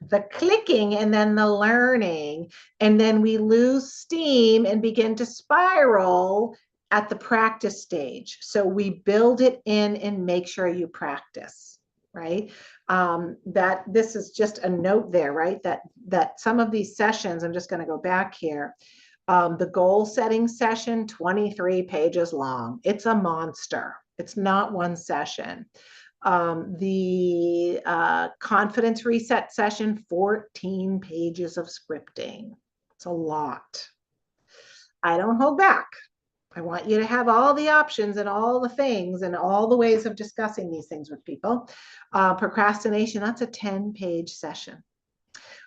the clicking, and then the learning. And then we lose steam and begin to spiral at the practice stage. So we build it in and make sure you practice, right? That this is just a note there, right? That some of these sessions, I'm just going to go back here. The goal setting session, 23 pages long. It's a monster. It's not one session. The confidence reset session, 14 pages of scripting. It's a lot. I don't hold back. I want you to have all the options and all the things and all the ways of discussing these things with people. Procrastination, that's a 10-page session.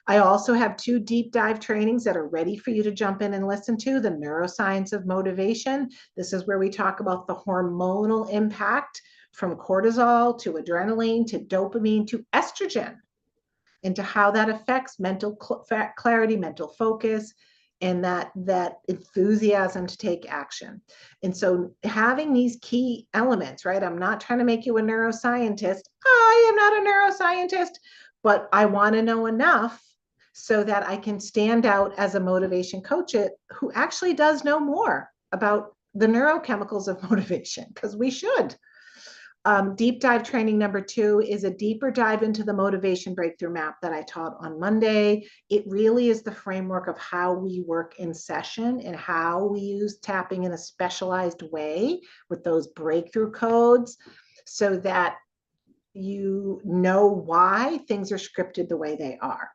I also have 2 deep dive trainings that are ready for you to jump in and listen to. The neuroscience of motivation. This is where we talk about the hormonal impact from cortisol to adrenaline to dopamine to estrogen, into how that affects mental clarity, mental focus, and that enthusiasm to take action. And so having these key elements, right? I'm not trying to make you a neuroscientist. I am not a neuroscientist, but I want to know enough so that I can stand out as a motivation coach who actually does know more about the neurochemicals of motivation, because we should. Deep dive training number 2 is a deeper dive into the motivation breakthrough map that I taught on Monday. It really is the framework of how we work in session and how we use tapping in a specialized way with those breakthrough codes, so that you know why things are scripted the way they are.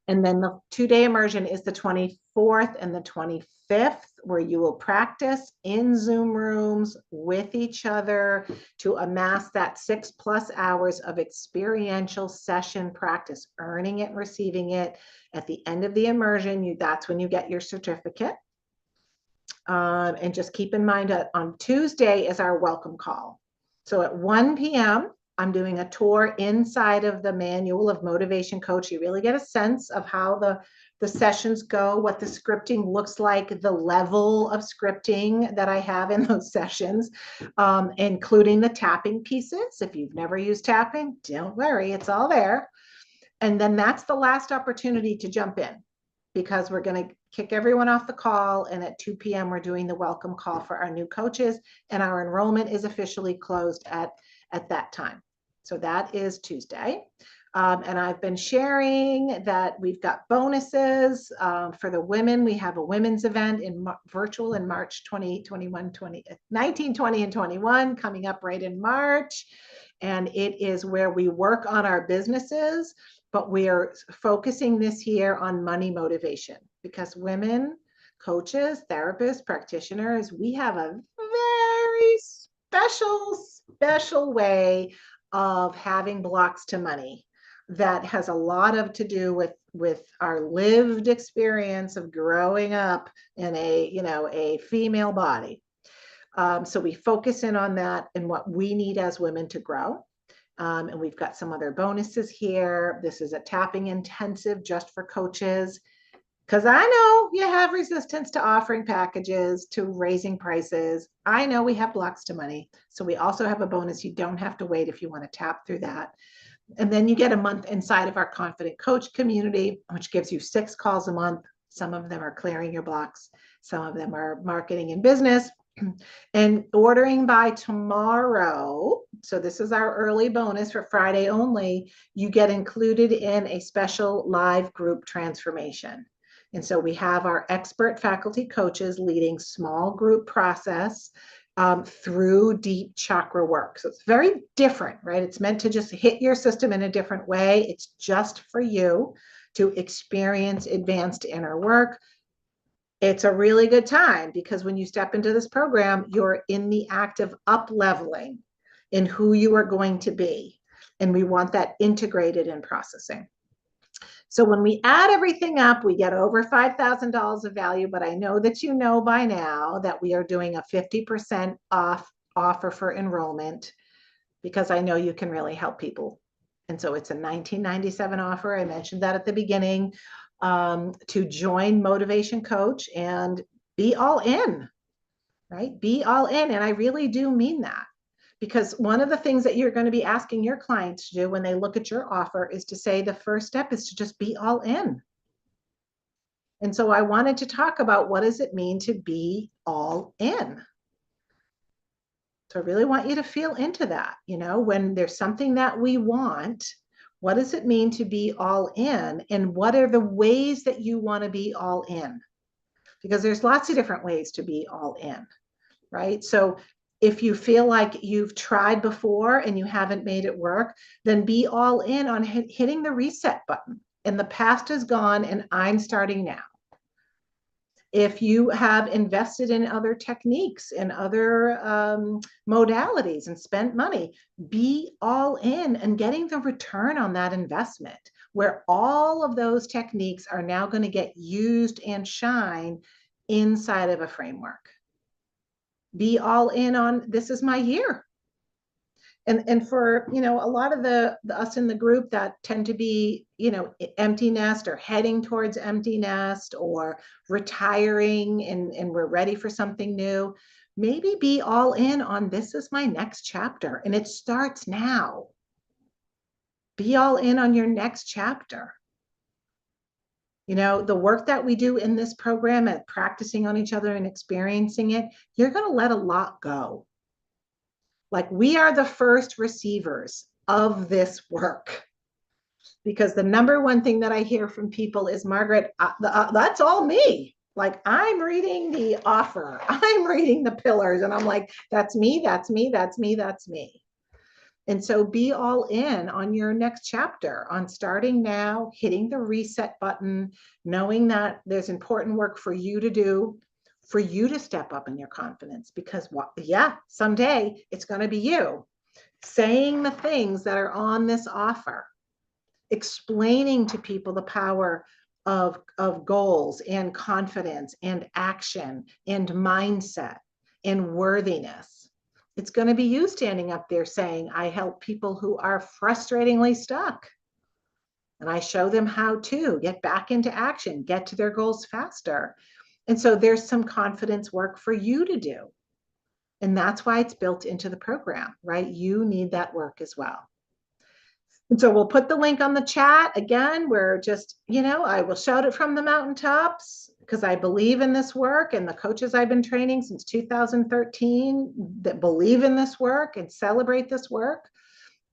And then the 2-day immersion is the 24th and the 25th, where you will practice in Zoom rooms with each other to amass that 6+ hours of experiential session practice, earning it and receiving it. At the end of the immersion, that's when you get your certificate. And just keep in mind that on Tuesday is our welcome call. So at 1 p.m., I'm doing a tour inside of the manual of Motivation Coach. You really get a sense of how the sessions go, what the scripting looks like, the level of scripting that I have in those sessions, including the tapping pieces. If you've never used tapping, don't worry, it's all there. And then that's the last opportunity to jump in, because we're going to kick everyone off the call. And at 2 p.m., we're doing the welcome call for our new coaches. And our enrollment is officially closed at that time. So that is Tuesday. And I've been sharing that we've got bonuses for the women. We have a women's event in virtual in March 19, 20, and 21 coming up right in March. And it is where we work on our businesses, but we are focusing this year on money motivation, because women, coaches, therapists, practitioners, we have a very special way of having blocks to money that has a lot to do with our lived experience of growing up in a female body. So we focus in on that and what we need as women to grow. And we've got some other bonuses here. This is a tapping intensive just for coaches, because I know you have resistance to offering packages, to raising prices. I know we have blocks to money. So we also have a bonus. You don't have to wait if you want to tap through that. And then you get a month inside of our Confident Coach community, which gives you 6 calls a month. Some of them are clearing your blocks. Some of them are marketing and business. And ordering by tomorrow, so this is our early bonus for Friday only, you get included in a special live group transformation. And so we have our expert faculty coaches leading small group process through deep chakra work. So it's very different, right? It's meant to just hit your system in a different way. It's just for you to experience advanced inner work. It's a really good time because when you step into this program, you're in the act of up leveling in who you are going to be. And we want that integrated in processing. So when we add everything up, we get over $5,000 of value. But I know that you know by now that we are doing a 50% off offer for enrollment because I know you can really help people. And so it's a $19.97 offer. I mentioned that at the beginning, to join Motivation Coach and be all in, right? Be all in. And I really do mean that, because one of the things that you're going to be asking your clients to do when they look at your offer is to say the first step is to just be all in. And so I wanted to talk about what does it mean to be all in. So I really want you to feel into that. You know, when there's something that we want, what does it mean to be all in? And what are the ways that you want to be all in? Because there's lots of different ways to be all in, right? So if you feel like you've tried before and you haven't made it work, then be all in on hitting the reset button. And the past is gone and I'm starting now. If you have invested in other techniques and other modalities and spent money, be all in and getting the return on that investment, where all of those techniques are now going to get used and shine inside of a framework. Be all in on this is my year. And for, you know, a lot of the us in the group that tend to be, you know, empty nest or heading towards empty nest or retiring and we're ready for something new, maybe be all in on this is my next chapter and it starts now. Be all in on your next chapter. You know, the work that we do in this program at practicing on each other and experiencing it, you're going to let a lot go. Like we are the first receivers of this work, because the number one thing that I hear from people is, Margaret, that's all me. Like I'm reading the offer, I'm reading the pillars, and I'm like, that's me, that's me, that's me, that's me. And so be all in on your next chapter, on starting now, hitting the reset button, knowing that there's important work for you to do, for you to step up in your confidence, because yeah, someday it's going to be you saying the things that are on this offer, explaining to people the power of goals and confidence and action and mindset and worthiness. It's going to be you standing up there saying, I help people who are frustratingly stuck. And I show them how to get back into action, get to their goals faster. And so there's some confidence work for you to do. And that's why it's built into the program, right? You need that work as well. And so we'll put the link on the chat. Again, we're just, you know, I will shout it from the mountaintops because I believe in this work, and the coaches I've been training since 2013 that believe in this work and celebrate this work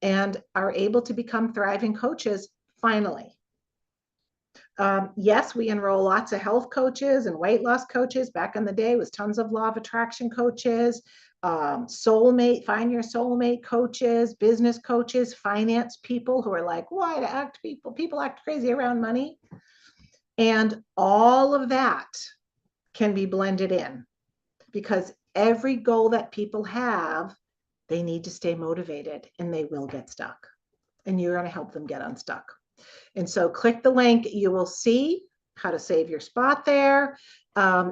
and are able to become thriving coaches finally. Yes, we enroll lots of health coaches and weight loss coaches. Back in the day, it was tons of law of attraction coaches, soulmate, find your soulmate coaches, business coaches, finance people who are like, why to act people act crazy around money. And all of that can be blended in, because every goal that people have, they need to stay motivated and they will get stuck. And you're going to help them get unstuck. And so click the link, you will see how to save your spot there.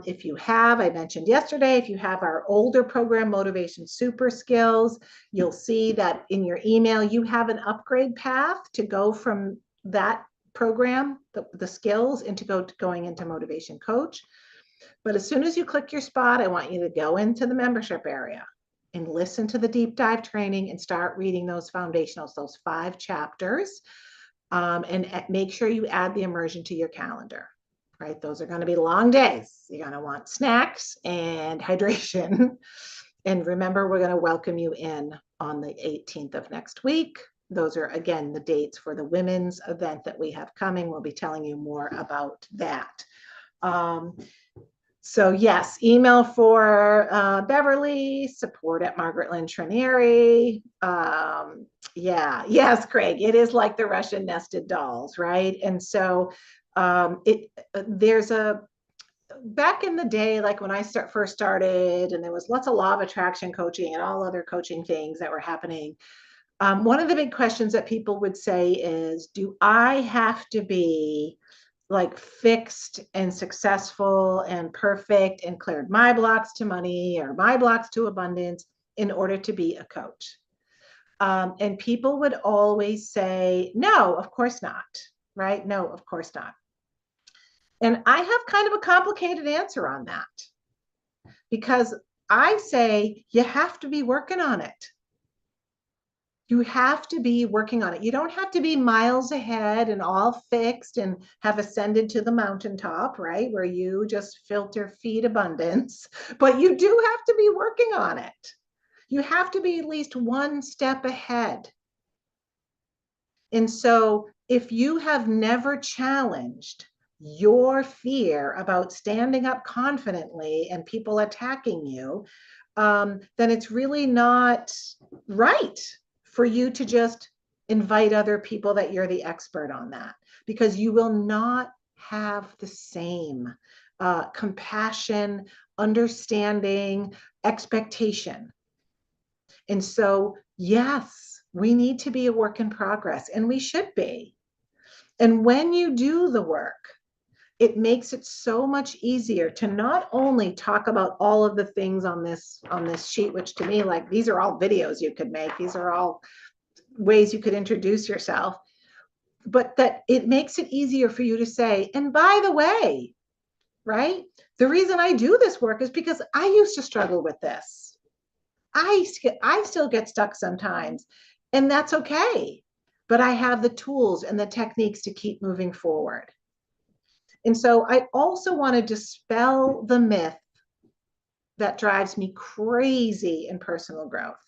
If you have, I mentioned yesterday, if you have our older program, Motivation Super Skills, you'll see that in your email, you have an upgrade path to go from that program, the skills, into going into Motivation Coach. But as soon as you click your spot, I want you to go into the membership area and listen to the deep dive training and start reading those foundationals, those 5 chapters. And make sure you add the immersion to your calendar. right? Those are going to be long days. You're going to want snacks and hydration. And remember, we're going to welcome you in on the 18th of next week. Those are, again, the dates for the women's event that we have coming. We'll be telling you more about that. So yes, email for Beverly, support at Margaret Lynn Trinieri. Yeah, yes, Craig, it is like the Russian nested dolls, right? And so there's a, back in the day, like when I first started, and there was lots of law of attraction coaching and all other coaching things that were happening. One of the big questions that people would say is, do I have to be like fixed and successful and perfect and cleared my blocks to money or my blocks to abundance in order to be a coach? And people would always say, no, of course not, right? No, of course not. And I have kind of a complicated answer on that because I say you have to be working on it. You have to be working on it. You don't have to be miles ahead and all fixed and have ascended to the mountaintop, right? Where you just filter feed abundance, but you do have to be working on it. You have to be at least one step ahead. And so if you have never challenged your fear about standing up confidently and people attacking you, then it's really not right for you to just invite other people that you're the expert on that, because you will not have the same compassion, understanding, expectation. And so, yes, we need to be a work in progress, and we should be. And when you do the work, it makes it so much easier to not only talk about all of the things on this sheet, which to me, like, these are all videos you could make, these are all ways you could introduce yourself, but that it makes it easier for you to say, and by the way, right, the reason I do this work is because I used to struggle with this. I still get stuck sometimes, and that's okay. But I have the tools and the techniques to keep moving forward. And so I also want to dispel the myth that drives me crazy in personal growth,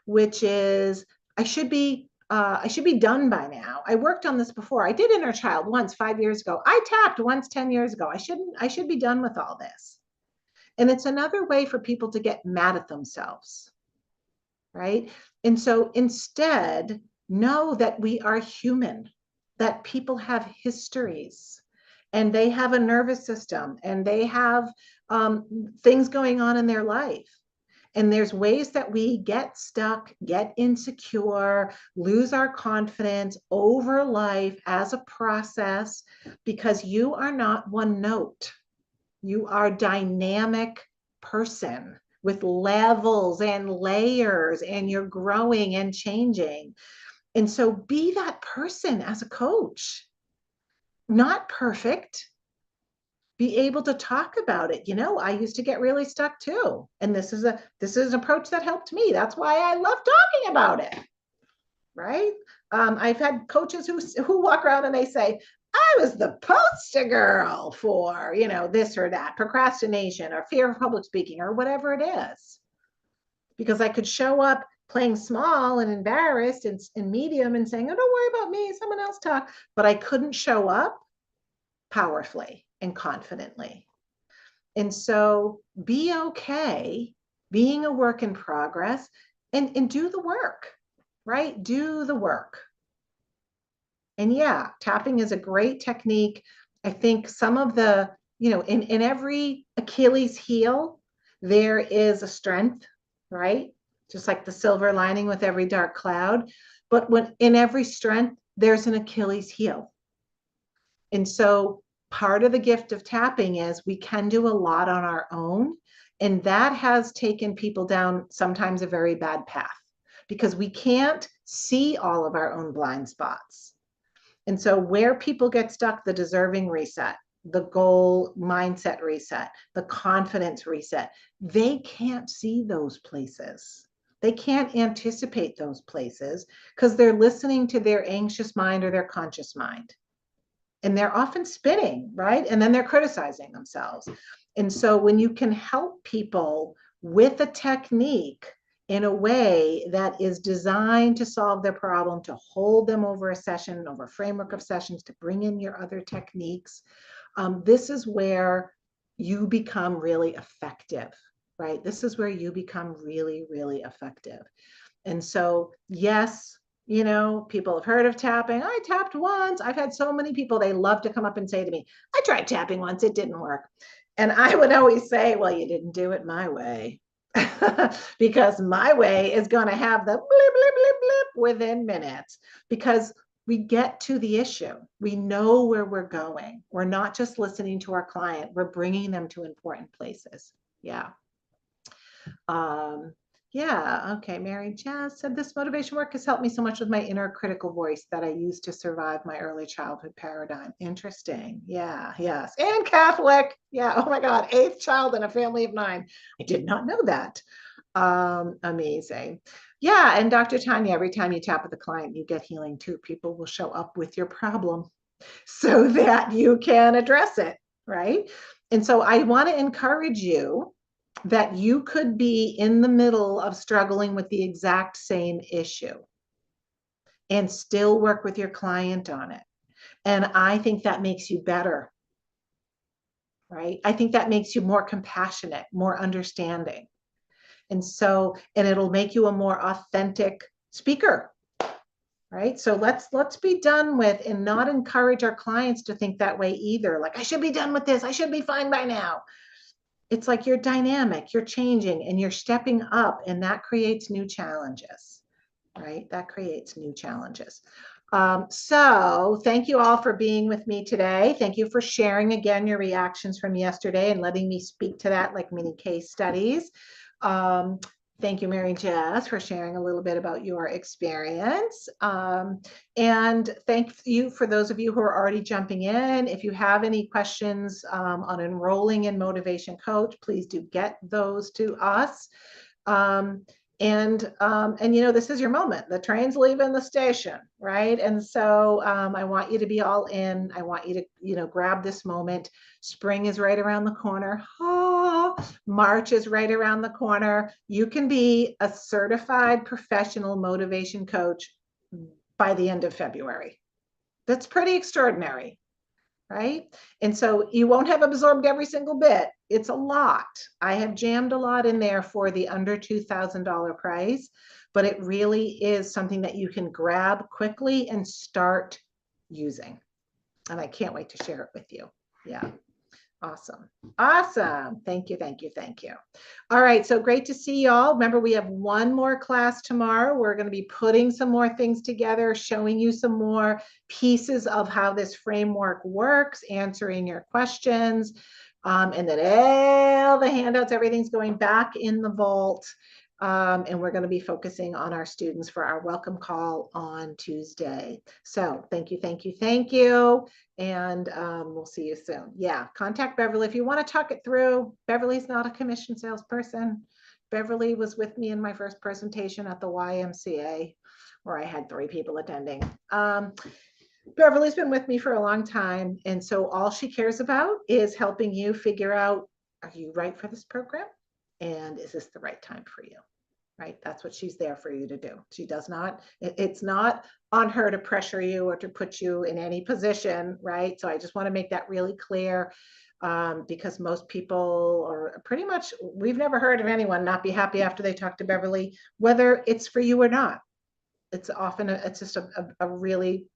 which is I should be done by now. I worked on this before. I did inner child once 5 years ago. I tapped once 10 years ago. I should be done with all this. And it's another way for people to get mad at themselves, right? And so instead, know that we are human, that people have histories and they have a nervous system and they have things going on in their life. And there's ways that we get stuck, get insecure, lose our confidence over life as a process, because you are not one note. You are a dynamic person with levels and layers, and you're growing and changing. And so be that person as a coach, not perfect. Be able to talk about it. I used to get really stuck too. And this is an approach that helped me. That's why I love talking about it. Right? I've had coaches who walk around and they say, I was the poster girl for, this or that, procrastination or fear of public speaking or whatever it is. Because I could show up playing small and embarrassed and medium and saying, oh, don't worry about me, someone else talk. But I couldn't show up powerfully and confidently. And so be okay being a work in progress and do the work, right? Do the work. And yeah, tapping is a great technique. I think some of the, in every Achilles heel, there is a strength, right? Just like the silver lining with every dark cloud. But when in every strength, there's an Achilles heel. And so part of the gift of tapping is we can do a lot on our own. And that has taken people down sometimes a very bad path because we can't see all of our own blind spots. And so where people get stuck, the deserving reset, the goal mindset reset, the confidence reset, they can't see those places. They can't anticipate those places because they're listening to their anxious mind or their conscious mind. and they're often spinning, right? And then they're criticizing themselves. And so when you can help people with a technique in a way that is designed to solve their problem, to hold them over a session, over a framework of sessions, to bring in your other techniques, this is where you become really effective, right? This is where you become really, really effective. And so, yes, you know, people have heard of tapping. I tapped once. I've had so many people, they love to come up and say to me, I tried tapping once, it didn't work. And I would always say, well, you didn't do it my way. Because my way is going to have the blip, blip, blip, blip within minutes, because we get to the issue. We know where we're going. We're not just listening to our client, we're bringing them to important places. Yeah. Um, yeah, okay. Mary Jazz said, this motivation work has helped me so much with my inner critical voice that I used to survive my early childhood paradigm. Interesting. Yeah, yes. And Catholic. Yeah. Oh my God. 8th child in a family of 9. I did not know that. Amazing. Yeah. And Dr. Tanya, every time you tap with a client, you get healing too. People will show up with your problem so that you can address it. Right. And so I want to encourage you that you could be in the middle of struggling with the exact same issue and still work with your client on it. And I think that makes you better, right? I think that makes you more compassionate, more understanding. And so, and it'll make you a more authentic speaker, right? So let's be done with and not encourage our clients to think that way either. Like, I should be done with this. I should be fine by now. It's like you're dynamic, you're changing, and you're stepping up, and that creates new challenges, right? That creates new challenges. So thank you all for being with me today. Thank you for sharing again your reactions from yesterday and letting me speak to that like mini case studies. Um, Thank you, Mary Jess, for sharing a little bit about your experience. And thank you for those of you who are already jumping in. If you have any questions on enrolling in Motivation Coach, please do get those to us. And you know, this is your moment. The train's leaving the station, right? And so I want you to be all in. I want you to, you know, grab this moment. Spring is right around the corner. March is right around the corner. You can be a certified professional motivation coach by the end of February. That's pretty extraordinary, right? And so you won't have absorbed every single bit. It's a lot. I have jammed a lot in there for the under $2,000 price, but it really is something that you can grab quickly and start using. And I can't wait to share it with you. Yeah. Awesome. Awesome. Thank you. Thank you. Thank you. All right. So great to see y'all. Remember, we have one more class tomorrow. We're going to be putting some more things together, showing you some more pieces of how this framework works, answering your questions, and then all the handouts, everything's going back in the vault. And we're going to be focusing on our students for our welcome call on Tuesday. So thank you, thank you, thank you. And we'll see you soon. Yeah, contact Beverly if you want to talk it through. Beverly's not a commission salesperson. Beverly was with me in my first presentation at the YMCA, where I had 3 people attending. Beverly's been with me for a long time. And so all she cares about is helping you figure out, are you right for this program? And is this the right time for you? Right? That's what she's there for you to do. She does not, it's not on her to pressure you or to put you in any position, right? So I just want to make that really clear, because most people are pretty much, we've never heard of anyone not be happy after they talk to Beverly, whether it's for you or not. It's often, it's just a really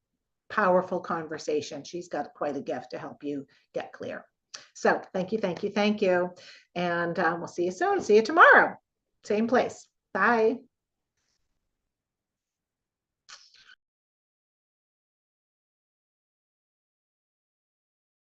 powerful conversation. She's got quite a gift to help you get clear. So thank you, thank you, thank you. And we'll see you soon. See you tomorrow. Same place. Bye.